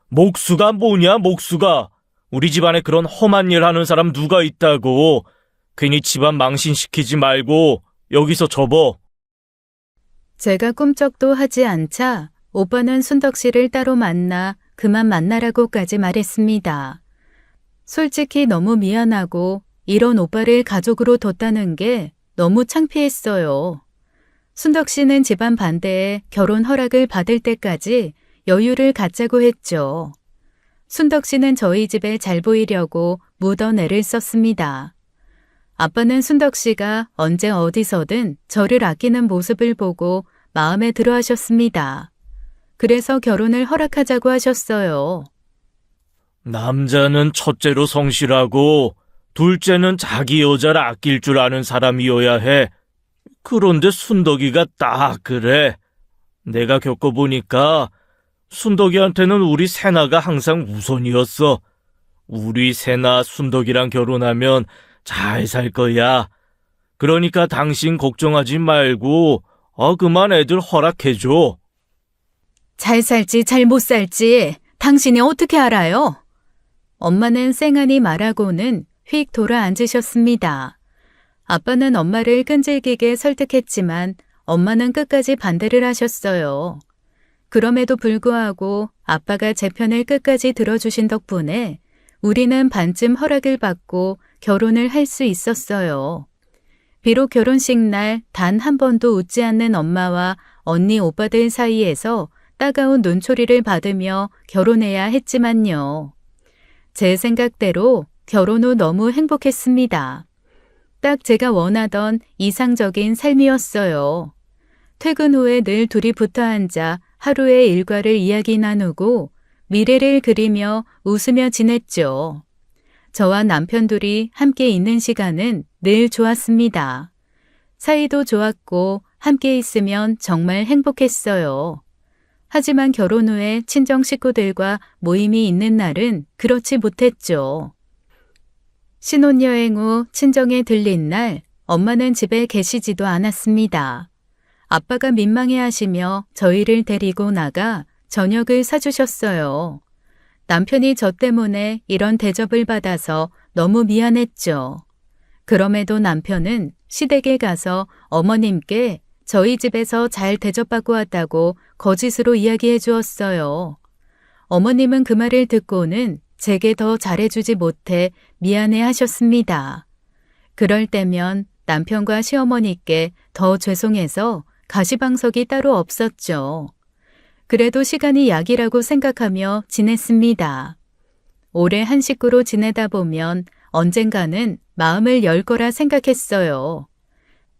목수가 뭐냐, 목수가. 우리 집안에 그런 험한 일 하는 사람 누가 있다고. 괜히 집안 망신시키지 말고 여기서 접어. 제가 꿈쩍도 하지 않자 오빠는 순덕 씨를 따로 만나 그만 만나라고까지 말했습니다. 솔직히 너무 미안하고 이런 오빠를 가족으로 뒀다는 게 너무 창피했어요. 순덕 씨는 집안 반대에 결혼 허락을 받을 때까지 여유를 갖자고 했죠. 순덕 씨는 저희 집에 잘 보이려고 묻어 애를 썼습니다. 아빠는 순덕 씨가 언제 어디서든 저를 아끼는 모습을 보고 마음에 들어 하셨습니다. 그래서 결혼을 허락하자고 하셨어요. 남자는 첫째로 성실하고 둘째는 자기 여자를 아낄 줄 아는 사람이어야 해. 그런데 순덕이가 딱 그래. 내가 겪어보니까 순덕이한테는 우리 세나가 항상 우선이었어. 우리 세나 순덕이랑 결혼하면 잘 살 거야. 그러니까 당신 걱정하지 말고 그만 애들 허락해줘. 잘 살지 잘 못 살지 당신이 어떻게 알아요? 엄마는 쌩하니 말하고는 휙 돌아앉으셨습니다. 아빠는 엄마를 끈질기게 설득했지만 엄마는 끝까지 반대를 하셨어요. 그럼에도 불구하고 아빠가 제 편을 끝까지 들어주신 덕분에 우리는 반쯤 허락을 받고 결혼을 할 수 있었어요. 비록 결혼식 날 단 한 번도 웃지 않는 엄마와 언니 오빠들 사이에서 따가운 눈초리를 받으며 결혼해야 했지만요. 제 생각대로 결혼 후 너무 행복했습니다. 딱 제가 원하던 이상적인 삶이었어요. 퇴근 후에 늘 둘이 붙어 앉아 하루의 일과를 이야기 나누고 미래를 그리며 웃으며 지냈죠. 저와 남편 둘이 함께 있는 시간은 늘 좋았습니다. 사이도 좋았고 함께 있으면 정말 행복했어요. 하지만 결혼 후에 친정 식구들과 모임이 있는 날은 그렇지 못했죠. 신혼여행 후 친정에 들린 날 엄마는 집에 계시지도 않았습니다. 아빠가 민망해하시며 저희를 데리고 나가 저녁을 사주셨어요. 남편이 저 때문에 이런 대접을 받아서 너무 미안했죠. 그럼에도 남편은 시댁에 가서 어머님께 저희 집에서 잘 대접받고 왔다고 거짓으로 이야기해 주었어요. 어머님은 그 말을 듣고는 제게 더 잘해주지 못해 미안해 하셨습니다. 그럴 때면 남편과 시어머니께 더 죄송해서 가시방석이 따로 없었죠. 그래도 시간이 약이라고 생각하며 지냈습니다. 오래 한 식구로 지내다 보면 언젠가는 마음을 열 거라 생각했어요.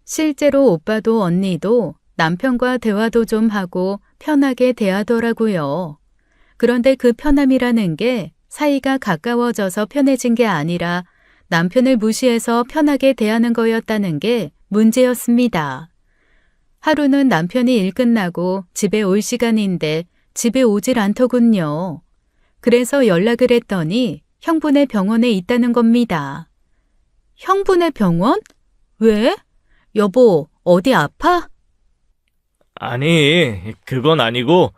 실제로 오빠도 언니도 남편과 대화도 좀 하고 편하게 대하더라고요. 그런데 그 편함이라는 게 사이가 가까워져서 편해진 게 아니라 남편을 무시해서 편하게 대하는 거였다는 게 문제였습니다. 하루는 남편이 일 끝나고 집에 올 시간인데 집에 오질 않더군요. 그래서 연락을 했더니 형부네 병원에 있다는 겁니다. 형부네 병원? 왜? 여보, 어디 아파? 아니, 그건 아니고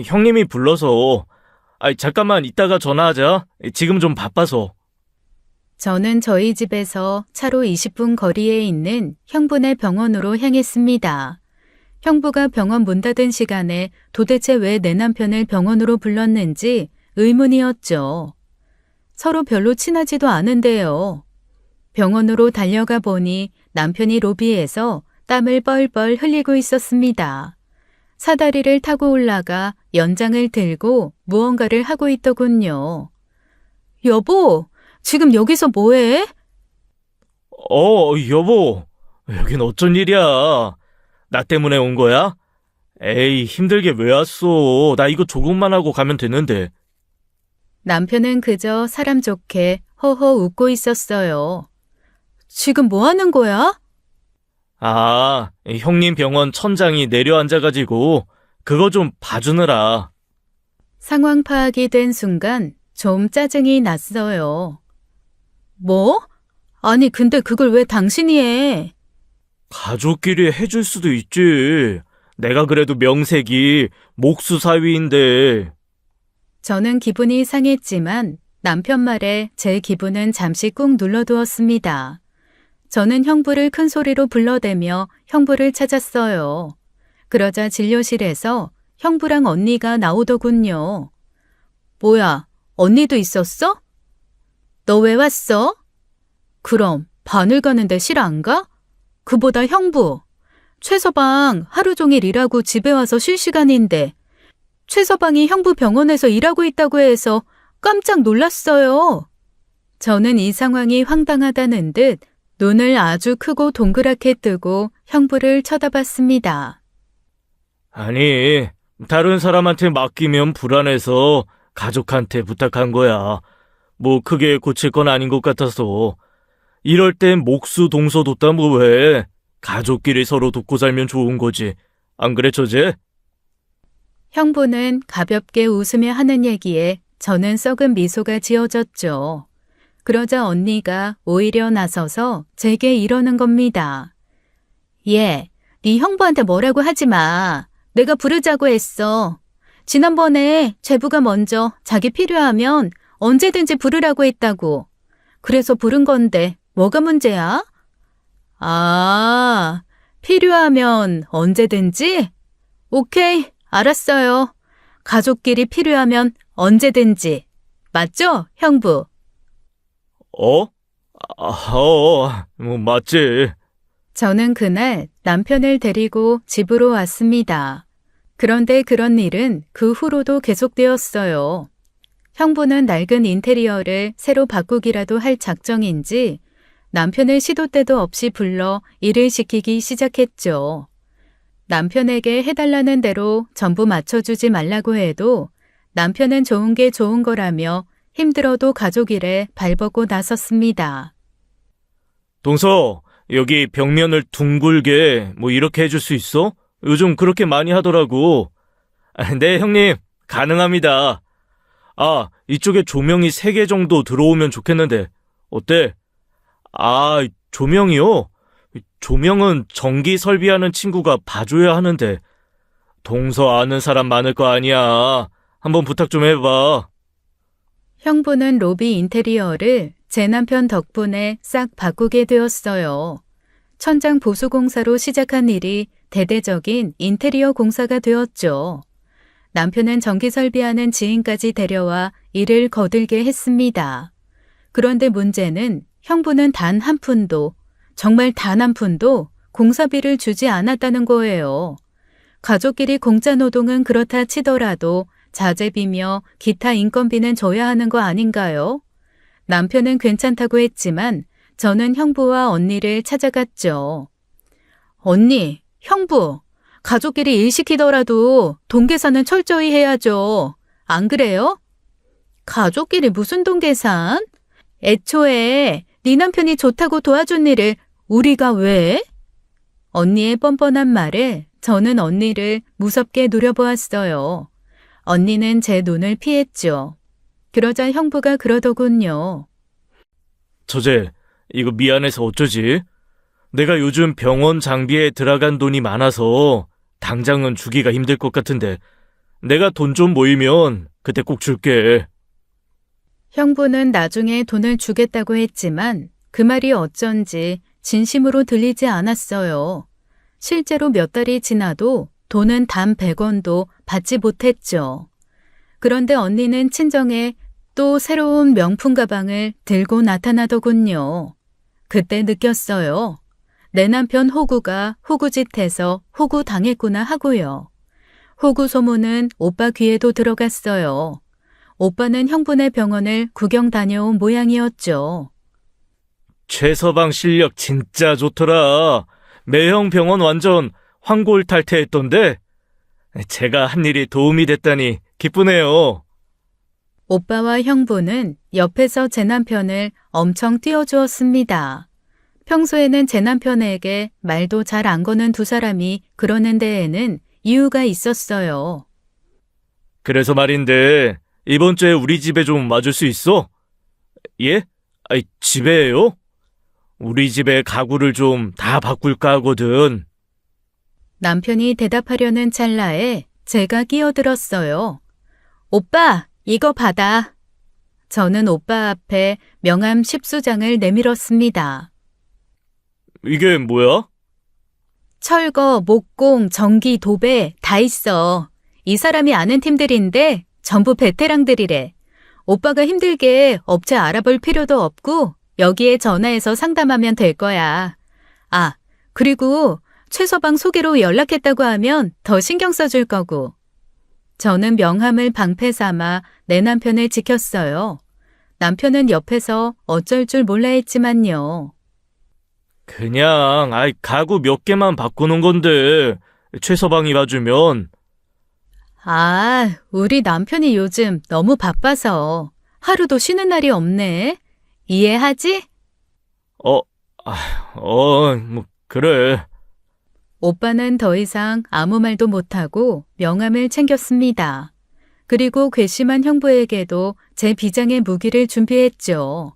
형님이 불러서. 잠깐만 이따가 전화하자. 지금 좀 바빠서. 저는 저희 집에서 차로 20분 거리에 있는 형부네 병원으로 향했습니다. 형부가 병원 문 닫은 시간에 도대체 왜 내 남편을 병원으로 불렀는지 의문이었죠. 서로 별로 친하지도 않은데요. 병원으로 달려가 보니 남편이 로비에서 땀을 뻘뻘 흘리고 있었습니다. 사다리를 타고 올라가 연장을 들고 무언가를 하고 있더군요. 여보, 지금 여기서 뭐해? 여보. 여긴 어쩐 일이야? 나 때문에 온 거야? 에이, 힘들게 왜 왔어? 나 이거 조금만 하고 가면 되는데. 남편은 그저 사람 좋게 허허 웃고 있었어요. 지금 뭐 하는 거야? 형님 병원 천장이 내려앉아가지고 그거 좀 봐주느라. 상황 파악이 된 순간 좀 짜증이 났어요. 뭐? 아니, 근데 그걸 왜 당신이 해? 가족끼리 해줄 수도 있지. 내가 그래도 명색이 목수 사위인데. 저는 기분이 상했지만 남편 말에 제 기분은 잠시 꾹 눌러두었습니다. 저는 형부를 큰 소리로 불러대며 형부를 찾았어요. 그러자 진료실에서 형부랑 언니가 나오더군요. 뭐야, 언니도 있었어? 너 왜 왔어? 그럼 바늘 가는데 실 안 가? 그보다 형부. 최서방 하루 종일 일하고 집에 와서 쉴 시간인데 최서방이 형부 병원에서 일하고 있다고 해서 깜짝 놀랐어요. 저는 이 상황이 황당하다는 듯 눈을 아주 크고 동그랗게 뜨고 형부를 쳐다봤습니다. 아니, 다른 사람한테 맡기면 불안해서 가족한테 부탁한 거야. 뭐 크게 고칠 건 아닌 것 같아서. 이럴 땐 목수 동서돋다 뭐 왜? 가족끼리 서로 돕고 살면 좋은 거지. 안 그래, 처제? 형부는 가볍게 웃으며 하는 얘기에 저는 썩은 미소가 지어졌죠. 그러자 언니가 오히려 나서서 제게 이러는 겁니다. 네 형부한테 뭐라고 하지 마. 내가 부르자고 했어. 지난번에 제부가 먼저 자기 필요하면 언제든지 부르라고 했다고. 그래서 부른 건데 뭐가 문제야? 필요하면 언제든지? 오케이, 알았어요. 가족끼리 필요하면 언제든지. 맞죠, 형부? 뭐 맞지. 저는 그날 남편을 데리고 집으로 왔습니다. 그런데 그런 일은 그 후로도 계속되었어요. 형부는 낡은 인테리어를 새로 바꾸기라도 할 작정인지 남편을 시도 때도 없이 불러 일을 시키기 시작했죠. 남편에게 해달라는 대로 전부 맞춰주지 말라고 해도 남편은 좋은 게 좋은 거라며 힘들어도 가족 일에 발벗고 나섰습니다. 동서, 여기 벽면을 둥글게 이렇게 해줄 수 있어? 요즘 그렇게 많이 하더라고. 네, 형님. 가능합니다. 이쪽에 조명이 3개 정도 들어오면 좋겠는데. 어때? 조명이요? 조명은 전기 설비하는 친구가 봐줘야 하는데. 동서 아는 사람 많을 거 아니야. 한번 부탁 좀 해봐. 형부는 로비 인테리어를 제 남편 덕분에 싹 바꾸게 되었어요. 천장 보수 공사로 시작한 일이 대대적인 인테리어 공사가 되었죠. 남편은 전기 설비하는 지인까지 데려와 일을 거들게 했습니다. 그런데 문제는 형부는 단 한 푼도, 정말 단 한 푼도 공사비를 주지 않았다는 거예요. 가족끼리 공짜 노동은 그렇다 치더라도 자재비며 기타 인건비는 줘야 하는 거 아닌가요? 남편은 괜찮다고 했지만 저는 형부와 언니를 찾아갔죠. 언니, 형부, 가족끼리 일 시키더라도 돈 계산은 철저히 해야죠. 안 그래요? 가족끼리 무슨 돈 계산? 애초에 네 남편이 좋다고 도와준 일을 우리가 왜? 언니의 뻔뻔한 말에 저는 언니를 무섭게 노려보았어요. 언니는 제 눈을 피했죠. 그러자 형부가 그러더군요. 처제, 이거 미안해서 어쩌지? 내가 요즘 병원 장비에 들어간 돈이 많아서 당장은 주기가 힘들 것 같은데 내가 돈 좀 모이면 그때 꼭 줄게. 형부는 나중에 돈을 주겠다고 했지만 그 말이 어쩐지 진심으로 들리지 않았어요. 실제로 몇 달이 지나도 돈은 단 100원도 받지 못했죠. 그런데 언니는 친정에 또 새로운 명품 가방을 들고 나타나더군요. 그때 느꼈어요. 내 남편 호구가 호구짓해서 호구 당했구나 하고요. 호구 소문은 오빠 귀에도 들어갔어요. 오빠는 형부네 병원을 구경 다녀온 모양이었죠. 최서방 실력 진짜 좋더라. 매형 병원 완전 황골탈퇴했던데 제가 한 일이 도움이 됐다니 기쁘네요. 오빠와 형부는 옆에서 제 남편을 엄청 띄워주었습니다. 평소에는 제 남편에게 말도 잘 안 거는 두 사람이 그러는 데에는 이유가 있었어요. 그래서 말인데 이번 주에 우리 집에 좀 와줄 수 있어? 예? 집에요? 우리 집에 가구를 좀 다 바꿀까 하거든. 남편이 대답하려는 찰나에 제가 끼어들었어요. 오빠, 이거 받아. 저는 오빠 앞에 명함 10수장을 내밀었습니다. 이게 뭐야? 철거, 목공, 전기, 도배 다 있어. 이 사람이 아는 팀들인데 전부 베테랑들이래. 오빠가 힘들게 업체 알아볼 필요도 없고 여기에 전화해서 상담하면 될 거야. 그리고 최서방 소개로 연락했다고 하면 더 신경 써줄 거고. 저는 명함을 방패 삼아 내 남편을 지켰어요. 남편은 옆에서 어쩔 줄 몰라 했지만요. 그냥 가구 몇 개만 바꾸는 건데 최서방이 봐주면. 우리 남편이 요즘 너무 바빠서 하루도 쉬는 날이 없네. 이해하지? 그래. 오빠는 더 이상 아무 말도 못하고 명함을 챙겼습니다. 그리고 괘씸한 형부에게도 제 비장의 무기를 준비했죠.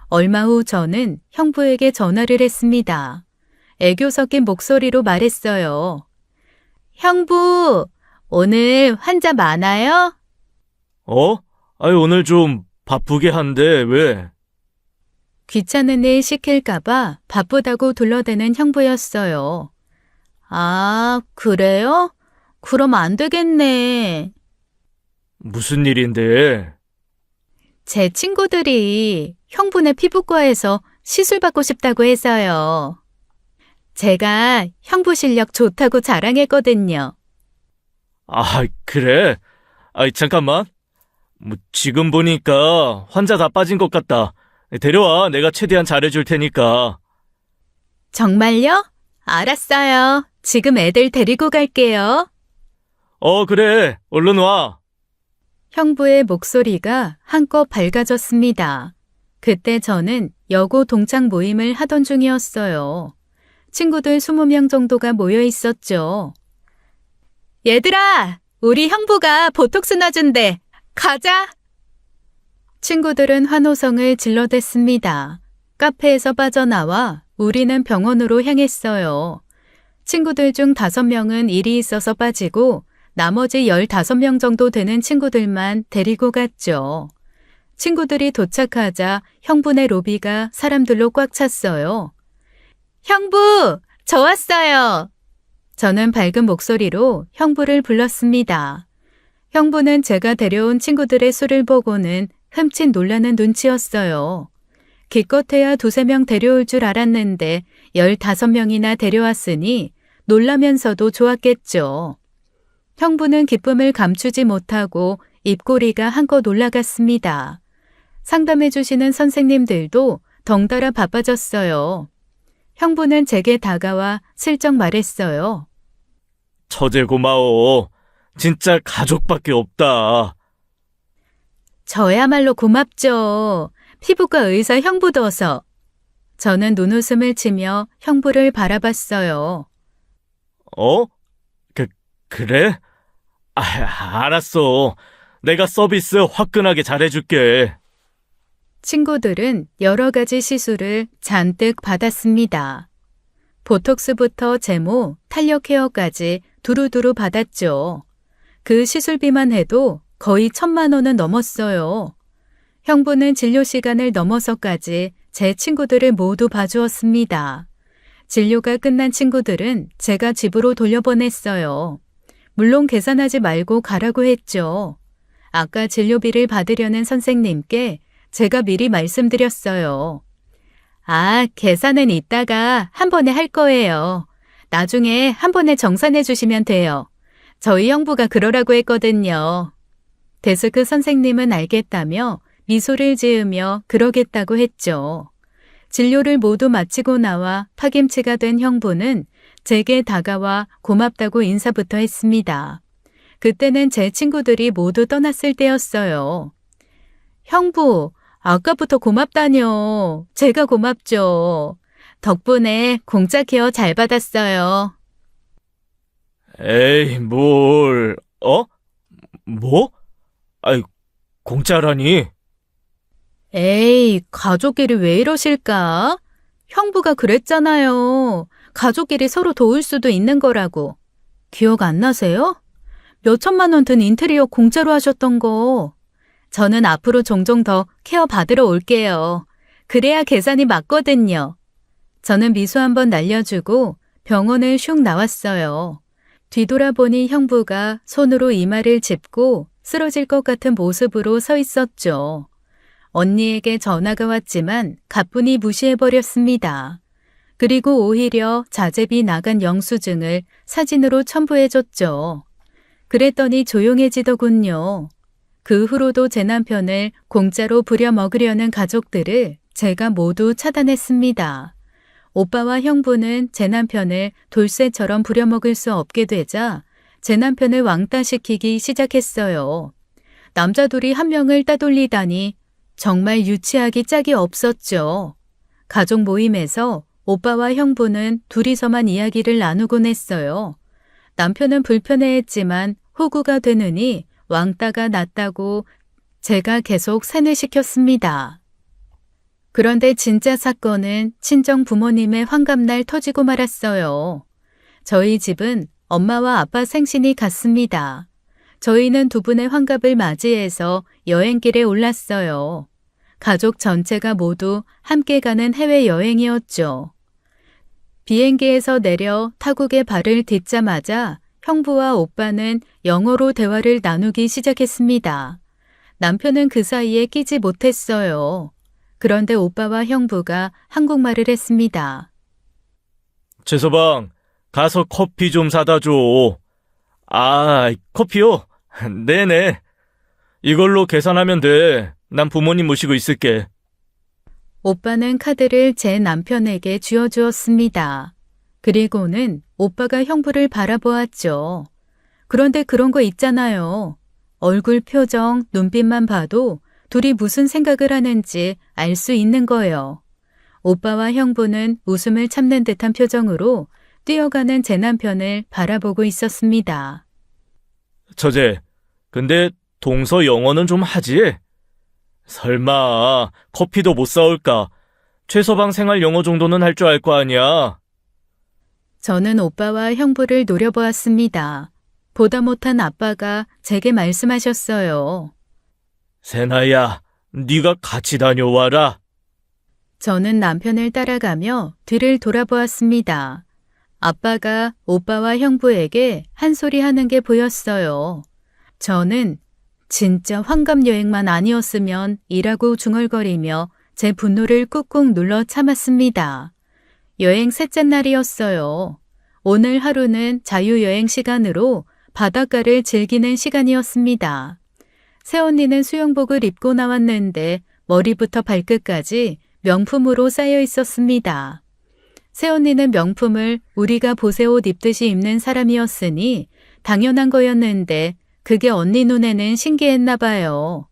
얼마 후 저는 형부에게 전화를 했습니다. 애교 섞인 목소리로 말했어요. 형부, 오늘 환자 많아요? 오늘 좀 바쁘게 한데 왜? 귀찮은 일 시킬까봐 바쁘다고 둘러대는 형부였어요. 아, 그래요? 그럼 안 되겠네. 무슨 일인데? 제 친구들이 형부네 피부과에서 시술 받고 싶다고 해서요. 제가 형부 실력 좋다고 자랑했거든요. 아, 그래? 잠깐만. 지금 보니까 환자 다 빠진 것 같다. 데려와. 내가 최대한 잘해줄 테니까. 정말요? 알았어요. 지금 애들 데리고 갈게요. 그래. 얼른 와. 형부의 목소리가 한껏 밝아졌습니다. 그때 저는 여고 동창 모임을 하던 중이었어요. 친구들 20명 정도가 모여 있었죠. 얘들아, 우리 형부가 보톡스 놔준대. 가자! 친구들은 환호성을 질러댔습니다. 카페에서 빠져나와 우리는 병원으로 향했어요. 친구들 중 5명은 일이 있어서 빠지고 나머지 15명 정도 되는 친구들만 데리고 갔죠. 친구들이 도착하자 형부네 로비가 사람들로 꽉 찼어요. 형부, 저 왔어요. 저는 밝은 목소리로 형부를 불렀습니다. 형부는 제가 데려온 친구들의 수를 보고는 흠칫 놀라는 눈치였어요. 기껏해야 2~3명 데려올 줄 알았는데 15명이나 데려왔으니 놀라면서도 좋았겠죠. 형부는 기쁨을 감추지 못하고 입꼬리가 한껏 올라갔습니다. 상담해 주시는 선생님들도 덩달아 바빠졌어요. 형부는 제게 다가와 슬쩍 말했어요. 처제 고마워. 진짜 가족밖에 없다. 저야말로 고맙죠. 피부과 의사 형부 둬서. 저는 눈웃음을 치며 형부를 바라봤어요. 어? 그래? 알았어. 내가 서비스 화끈하게 잘해줄게. 친구들은 여러 가지 시술을 잔뜩 받았습니다. 보톡스부터 제모, 탄력 헤어까지 두루두루 받았죠. 그 시술비만 해도 거의 1,000만 원은 넘었어요. 형부는 진료 시간을 넘어서까지 제 친구들을 모두 봐주었습니다. 진료가 끝난 친구들은 제가 집으로 돌려보냈어요. 물론 계산하지 말고 가라고 했죠. 아까 진료비를 받으려는 선생님께 제가 미리 말씀드렸어요. 아, 계산은 이따가 한 번에 할 거예요. 나중에 한 번에 정산해 주시면 돼요. 저희 형부가 그러라고 했거든요. 데스크 선생님은 알겠다며 미소를 지으며 그러겠다고 했죠. 진료를 모두 마치고 나와 파김치가 된 형부는 제게 다가와 고맙다고 인사부터 했습니다. 그때는 제 친구들이 모두 떠났을 때였어요. 형부, 아까부터 고맙다뇨. 제가 고맙죠. 덕분에 공짜 케어 잘 받았어요. 에이, 뭐? 아이, 공짜라니? 에이, 가족끼리 왜 이러실까? 형부가 그랬잖아요. 가족끼리 서로 도울 수도 있는 거라고. 기억 안 나세요? 몇천만 원 든 인테리어 공짜로 하셨던 거. 저는 앞으로 종종 더 케어 받으러 올게요. 그래야 계산이 맞거든요. 저는 미소 한번 날려주고 병원을 슉 나왔어요. 뒤돌아보니 형부가 손으로 이마를 짚고 쓰러질 것 같은 모습으로 서 있었죠. 언니에게 전화가 왔지만 가뿐히 무시해버렸습니다. 그리고 오히려 자재비 나간 영수증을 사진으로 첨부해줬죠. 그랬더니 조용해지더군요. 그 후로도 제 남편을 공짜로 부려먹으려는 가족들을 제가 모두 차단했습니다. 오빠와 형부는 제 남편을 돌쇠처럼 부려먹을 수 없게 되자 제 남편을 왕따시키기 시작했어요. 남자 둘이 한 명을 따돌리다니 정말 유치하기 짝이 없었죠. 가족 모임에서 오빠와 형부는 둘이서만 이야기를 나누곤 했어요. 남편은 불편해했지만 호구가 되느니 왕따가 낫다고 제가 계속 세뇌시켰습니다. 그런데 진짜 사건은 친정 부모님의 환갑날 터지고 말았어요. 저희 집은 엄마와 아빠 생신이 같습니다. 저희는 두 분의 환갑을 맞이해서 여행길에 올랐어요. 가족 전체가 모두 함께 가는 해외여행이었죠. 비행기에서 내려 타국에 발을 딛자마자 형부와 오빠는 영어로 대화를 나누기 시작했습니다. 남편은 그 사이에 끼지 못했어요. 그런데 오빠와 형부가 한국말을 했습니다. 최서방, 가서 커피 좀 사다 줘. 아, 커피요? 네네. 이걸로 계산하면 돼. 난 부모님 모시고 있을게. 오빠는 카드를 제 남편에게 쥐어주었습니다. 그리고는 오빠가 형부를 바라보았죠. 그런데 그런 거 있잖아요. 얼굴 표정, 눈빛만 봐도 둘이 무슨 생각을 하는지 알 수 있는 거예요. 오빠와 형부는 웃음을 참는 듯한 표정으로 뛰어가는 제 남편을 바라보고 있었습니다. 처제, 근데 동서 영어는 좀 하지? 설마 커피도 못 사올까? 최서방 생활 영어 정도는 할 줄 알 거 아니야? 저는 오빠와 형부를 노려보았습니다. 보다 못한 아빠가 제게 말씀하셨어요. 세나야, 네가 같이 다녀와라. 저는 남편을 따라가며 뒤를 돌아보았습니다. 아빠가 오빠와 형부에게 한 소리 하는 게 보였어요. 저는 진짜 환갑 여행만 아니었으면 이라고 중얼거리며 제 분노를 꾹꾹 눌러 참았습니다. 여행 셋째 날이었어요. 오늘 하루는 자유여행 시간으로 바닷가를 즐기는 시간이었습니다. 새언니는 수영복을 입고 나왔는데 머리부터 발끝까지 명품으로 쌓여 있었습니다. 새언니는 명품을 우리가 보세 옷 입듯이 입는 사람이었으니 당연한 거였는데 그게 언니 눈에는 신기했나 봐요.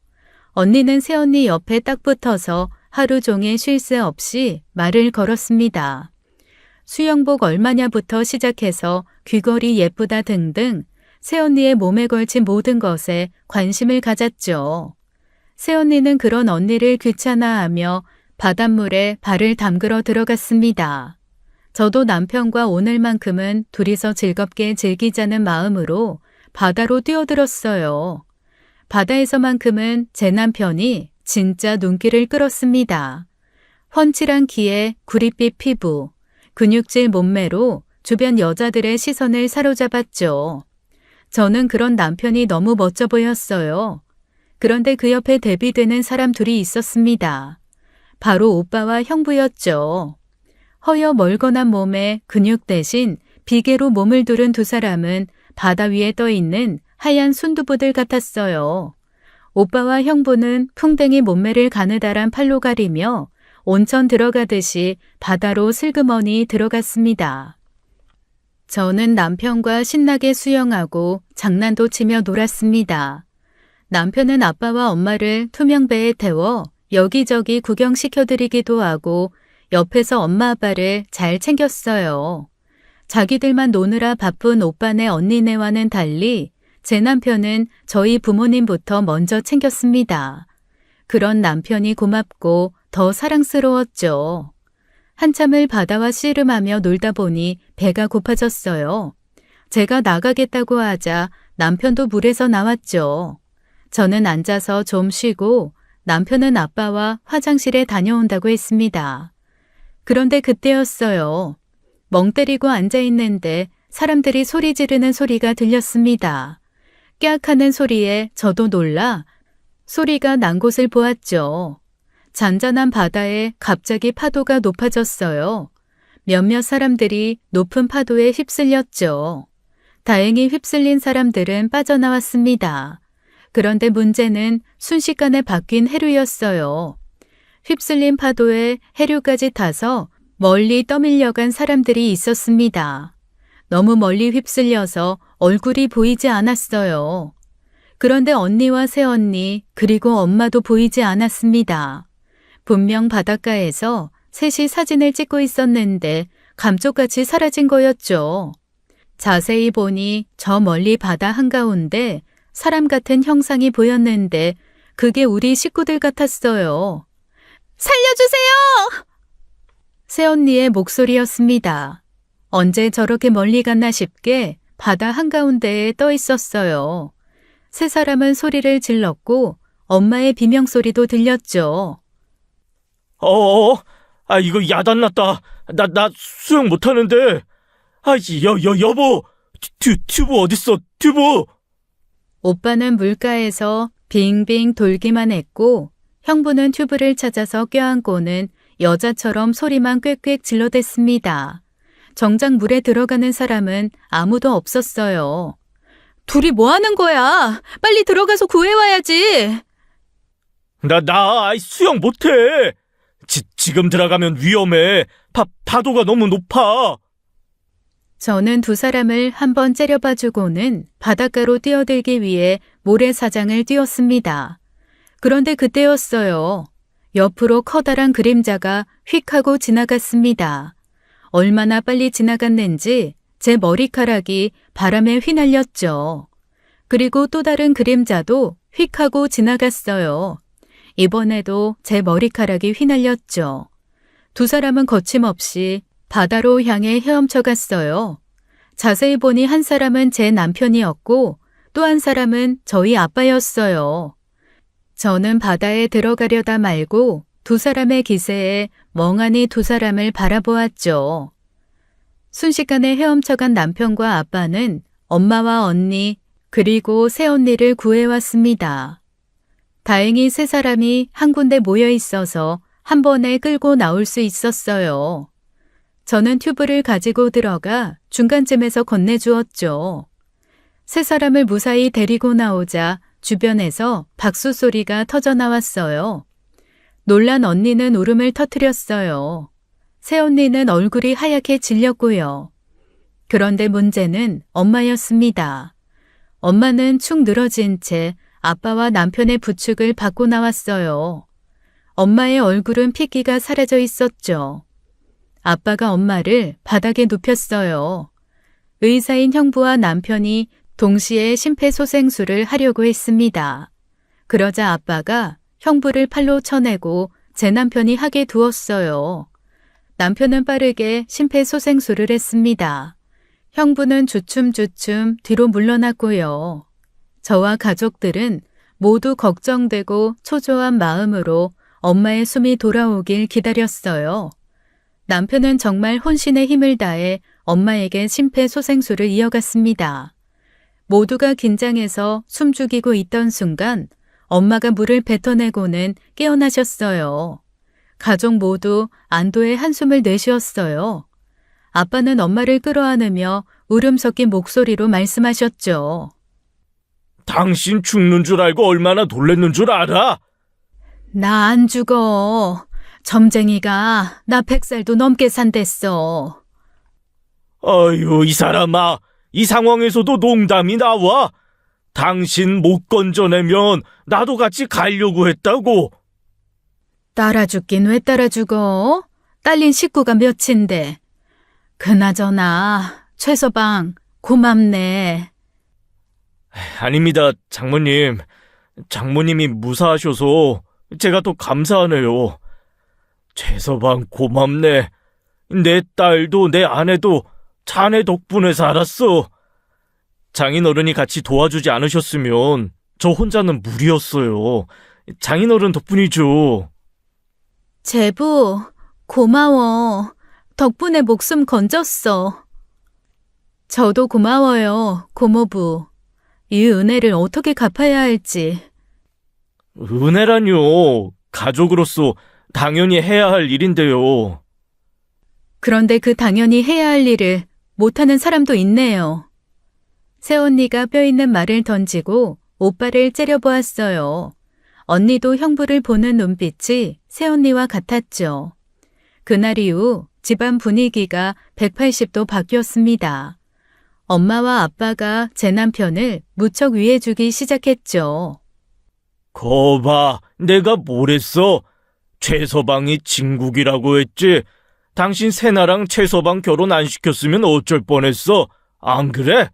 언니는 새언니 옆에 딱 붙어서 하루 종일 쉴 새 없이 말을 걸었습니다. 수영복 얼마냐부터 시작해서 귀걸이 예쁘다 등등 새언니의 몸에 걸친 모든 것에 관심을 가졌죠. 새언니는 그런 언니를 귀찮아하며 바닷물에 발을 담그러 들어갔습니다. 저도 남편과 오늘만큼은 둘이서 즐겁게 즐기자는 마음으로 바다로 뛰어들었어요. 바다에서만큼은 제 남편이 진짜 눈길을 끌었습니다. 훤칠한 키에 구릿빛 피부, 근육질 몸매로 주변 여자들의 시선을 사로잡았죠. 저는 그런 남편이 너무 멋져 보였어요. 그런데 그 옆에 대비되는 사람 둘이 있었습니다. 바로 오빠와 형부였죠. 허여 멀건한 몸에 근육 대신 비계로 몸을 두른 두 사람은 바다 위에 떠 있는 하얀 순두부들 같았어요. 오빠와 형부는 풍뎅이 몸매를 가느다란 팔로 가리며 온천 들어가듯이 바다로 슬그머니 들어갔습니다. 저는 남편과 신나게 수영하고 장난도 치며 놀았습니다. 남편은 아빠와 엄마를 투명배에 태워 여기저기 구경시켜드리기도 하고 옆에서 엄마 아빠를 잘 챙겼어요. 자기들만 노느라 바쁜 오빠네 언니네와는 달리 제 남편은 저희 부모님부터 먼저 챙겼습니다. 그런 남편이 고맙고 더 사랑스러웠죠. 한참을 바다와 씨름하며 놀다 보니 배가 고파졌어요. 제가 나가겠다고 하자 남편도 물에서 나왔죠. 저는 앉아서 좀 쉬고 남편은 아빠와 화장실에 다녀온다고 했습니다. 그런데 그때였어요. 멍 때리고 앉아있는데 사람들이 소리 지르는 소리가 들렸습니다. 깨악하는 소리에 저도 놀라 소리가 난 곳을 보았죠. 잔잔한 바다에 갑자기 파도가 높아졌어요. 몇몇 사람들이 높은 파도에 휩쓸렸죠. 다행히 휩쓸린 사람들은 빠져나왔습니다. 그런데 문제는 순식간에 바뀐 해류였어요. 휩쓸린 파도에 해류까지 타서 멀리 떠밀려간 사람들이 있었습니다. 너무 멀리 휩쓸려서 얼굴이 보이지 않았어요. 그런데 언니와 새언니 그리고 엄마도 보이지 않았습니다. 분명 바닷가에서 셋이 사진을 찍고 있었는데 감쪽같이 사라진 거였죠. 자세히 보니 저 멀리 바다 한가운데 사람 같은 형상이 보였는데 그게 우리 식구들 같았어요. 살려주세요! 새언니의 목소리였습니다. 언제 저렇게 멀리 갔나 싶게 바다 한가운데에 떠 있었어요. 세 사람은 소리를 질렀고 엄마의 비명소리도 들렸죠. 이거 야단났다. 나 수영 못하는데. 여보. 튜브 어딨어, 튜브? 오빠는 물가에서 빙빙 돌기만 했고 형부는 튜브를 찾아서 껴안고는 여자처럼 소리만 꽥꽥 질러댔습니다. 정작 물에 들어가는 사람은 아무도 없었어요. 둘이 뭐 하는 거야? 빨리 들어가서 구해와야지. 나 수영 못해. 지금 들어가면 위험해. 파도가 너무 높아. 저는 두 사람을 한번 째려봐주고는 바닷가로 뛰어들기 위해 모래사장을 뛰었습니다. 그런데 그때였어요. 옆으로 커다란 그림자가 휙 하고 지나갔습니다. 얼마나 빨리 지나갔는지 제 머리카락이 바람에 휘날렸죠. 그리고 또 다른 그림자도 휙 하고 지나갔어요. 이번에도 제 머리카락이 휘날렸죠. 두 사람은 거침없이 바다로 향해 헤엄쳐 갔어요. 자세히 보니 한 사람은 제 남편이었고 또 한 사람은 저희 아빠였어요. 저는 바다에 들어가려다 말고 두 사람의 기세에 멍하니 두 사람을 바라보았죠. 순식간에 헤엄쳐간 남편과 아빠는 엄마와 언니 그리고 새언니를 구해왔습니다. 다행히 세 사람이 한 군데 모여 있어서 한 번에 끌고 나올 수 있었어요. 저는 튜브를 가지고 들어가 중간쯤에서 건네주었죠. 세 사람을 무사히 데리고 나오자 주변에서 박수 소리가 터져 나왔어요. 놀란 언니는 울음을 터뜨렸어요. 새언니는 얼굴이 하얗게 질렸고요. 그런데 문제는 엄마였습니다. 엄마는 축 늘어진 채 아빠와 남편의 부축을 받고 나왔어요. 엄마의 얼굴은 핏기가 사라져 있었죠. 아빠가 엄마를 바닥에 눕혔어요. 의사인 형부와 남편이 동시에 심폐소생술을 하려고 했습니다. 그러자 아빠가 형부를 팔로 쳐내고 제 남편이 하게 두었어요. 남편은 빠르게 심폐소생술을 했습니다. 형부는 주춤주춤 뒤로 물러났고요. 저와 가족들은 모두 걱정되고 초조한 마음으로 엄마의 숨이 돌아오길 기다렸어요. 남편은 정말 혼신의 힘을 다해 엄마에게 심폐소생술을 이어갔습니다. 모두가 긴장해서 숨죽이고 있던 순간 엄마가 물을 뱉어내고는 깨어나셨어요. 가족 모두 안도의 한숨을 내쉬었어요. 아빠는 엄마를 끌어안으며 울음 섞인 목소리로 말씀하셨죠. 당신 죽는 줄 알고 얼마나 놀랬는 줄 알아? 나 안 죽어. 점쟁이가 나 100살도 넘게 산댔어. 아유, 이 사람아. 이 상황에서도 농담이 나와? 당신 못 건져내면 나도 같이 가려고 했다고. 따라 죽긴 왜 따라 죽어? 딸린 식구가 몇인데. 그나저나 최서방 고맙네. 아닙니다, 장모님. 장모님이 무사하셔서 제가 더 감사하네요. 최서방 고맙네. 내 딸도 내 아내도 자네 덕분에 살았어. 장인어른이 같이 도와주지 않으셨으면 저 혼자는 무리였어요. 장인어른 덕분이죠. 제부, 고마워. 덕분에 목숨 건졌어. 저도 고마워요, 고모부. 이 은혜를 어떻게 갚아야 할지. 은혜라뇨. 가족으로서 당연히 해야 할 일인데요. 그런데 그 당연히 해야 할 일을 못하는 사람도 있네요. 새언니가 뼈있는 말을 던지고 오빠를 째려보았어요. 언니도 형부를 보는 눈빛이 새언니와 같았죠. 그날 이후 집안 분위기가 180도 바뀌었습니다. 엄마와 아빠가 제 남편을 무척 위해주기 시작했죠. 거봐, 내가 뭐랬어? 최서방이 진국이라고 했지? 당신 세나랑 최서방 결혼 안 시켰으면 어쩔 뻔했어? 안 그래?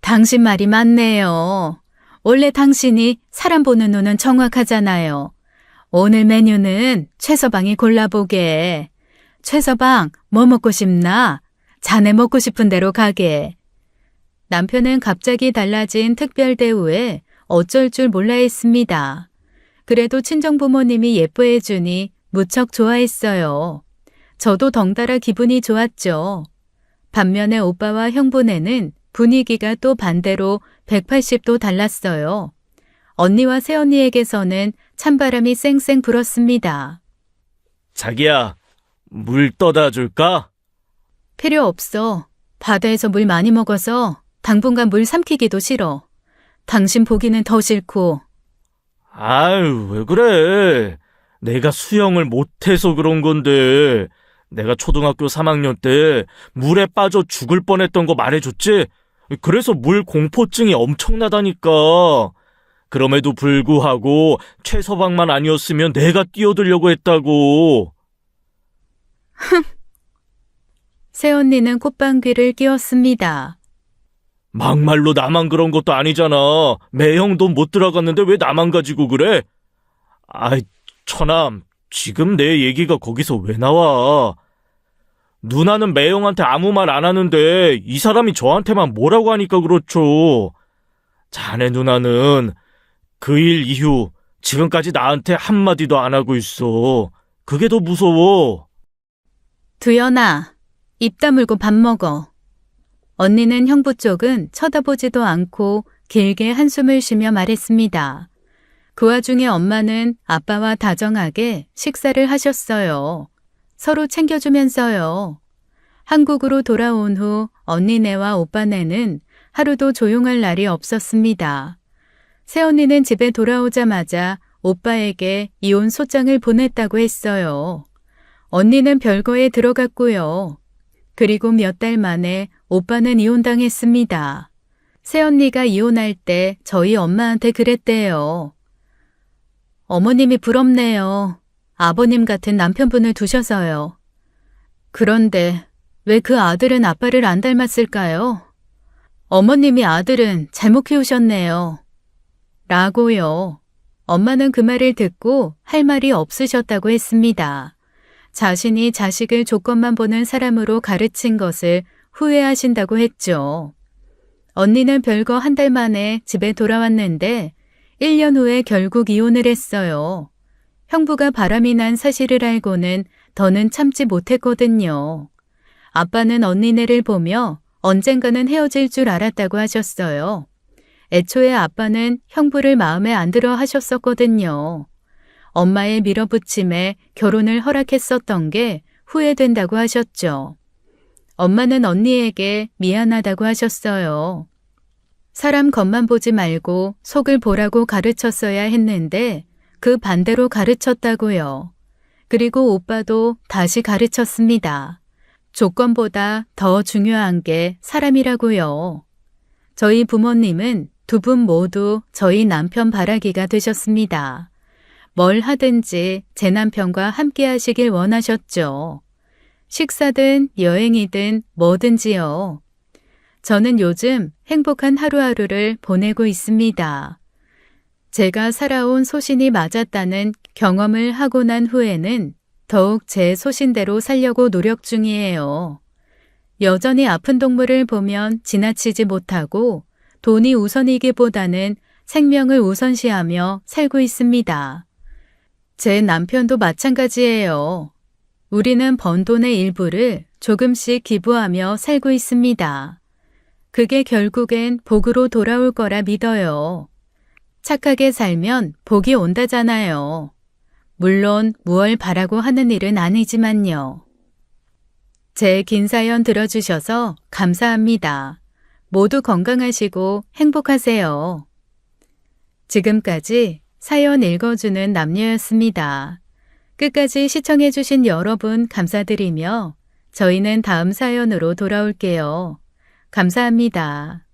당신 말이 맞네요. 원래 당신이 사람 보는 눈은 정확하잖아요. 오늘 메뉴는 최서방이 골라보게. 최서방, 뭐 먹고 싶나? 자네 먹고 싶은 대로 가게. 남편은 갑자기 달라진 특별 대우에 어쩔 줄 몰라 했습니다. 그래도 친정부모님이 예뻐해주니 무척 좋아했어요. 저도 덩달아 기분이 좋았죠. 반면에 오빠와 형부네는 분위기가 또 반대로 180도 달랐어요. 언니와 새언니에게서는 찬바람이 쌩쌩 불었습니다. 자기야, 물 떠다 줄까? 필요 없어. 바다에서 물 많이 먹어서 당분간 물 삼키기도 싫어. 당신 보기는 더 싫고. 아유, 왜 그래? 내가 수영을 못해서 그런 건데. 내가 초등학교 3학년 때 물에 빠져 죽을 뻔했던 거 말해줬지? 그래서 물 공포증이 엄청나다니까. 그럼에도 불구하고 최서방만 아니었으면 내가 뛰어들려고 했다고. 새언니는 콧방귀를 뀌었습니다. 막말로 나만 그런 것도 아니잖아. 매형도 못 들어갔는데 왜 나만 가지고 그래? 아이, 처남, 지금 내 얘기가 거기서 왜 나와? 누나는 매형한테 아무 말 안 하는데 이 사람이 저한테만 뭐라고 하니까 그렇죠. 자네 누나는 그 일 이후 지금까지 나한테 한마디도 안 하고 있어. 그게 더 무서워. 두연아, 입 다물고 밥 먹어. 언니는 형부 쪽은 쳐다보지도 않고 길게 한숨을 쉬며 말했습니다. 그 와중에 엄마는 아빠와 다정하게 식사를 하셨어요. 서로 챙겨주면서요. 한국으로 돌아온 후 언니네와 오빠네는 하루도 조용할 날이 없었습니다. 새언니는 집에 돌아오자마자 오빠에게 이혼 소장을 보냈다고 했어요. 언니는 별거에 들어갔고요. 그리고 몇 달 만에 오빠는 이혼당했습니다. 새언니가 이혼할 때 저희 엄마한테 그랬대요. 어머님이 부럽네요. 아버님 같은 남편분을 두셔서요. 그런데 왜 그 아들은 아빠를 안 닮았을까요? 어머님이 아들은 잘못 키우셨네요. 라고요. 엄마는 그 말을 듣고 할 말이 없으셨다고 했습니다. 자신이 자식을 조건만 보는 사람으로 가르친 것을 후회하신다고 했죠. 언니는 별거 한 달 만에 집에 돌아왔는데 1년 후에 결국 이혼을 했어요. 형부가 바람이 난 사실을 알고는 더는 참지 못했거든요. 아빠는 언니네를 보며 언젠가는 헤어질 줄 알았다고 하셨어요. 애초에 아빠는 형부를 마음에 안 들어 하셨었거든요. 엄마의 밀어붙임에 결혼을 허락했었던 게 후회된다고 하셨죠. 엄마는 언니에게 미안하다고 하셨어요. 사람 겉만 보지 말고 속을 보라고 가르쳤어야 했는데 그 반대로 가르쳤다고요. 그리고 오빠도 다시 가르쳤습니다. 조건보다 더 중요한 게 사람이라고요. 저희 부모님은 두 분 모두 저희 남편 바라기가 되셨습니다. 뭘 하든지 제 남편과 함께 하시길 원하셨죠. 식사든 여행이든 뭐든지요. 저는 요즘 행복한 하루하루를 보내고 있습니다. 제가 살아온 소신이 맞았다는 경험을 하고 난 후에는 더욱 제 소신대로 살려고 노력 중이에요. 여전히 아픈 동물을 보면 지나치지 못하고 돈이 우선이기보다는 생명을 우선시하며 살고 있습니다. 제 남편도 마찬가지예요. 우리는 번 돈의 일부를 조금씩 기부하며 살고 있습니다. 그게 결국엔 복으로 돌아올 거라 믿어요. 착하게 살면 복이 온다잖아요. 물론 무얼 바라고 하는 일은 아니지만요. 제 긴 사연 들어주셔서 감사합니다. 모두 건강하시고 행복하세요. 지금까지 사연 읽어주는 남녀였습니다. 끝까지 시청해주신 여러분 감사드리며 저희는 다음 사연으로 돌아올게요. 감사합니다.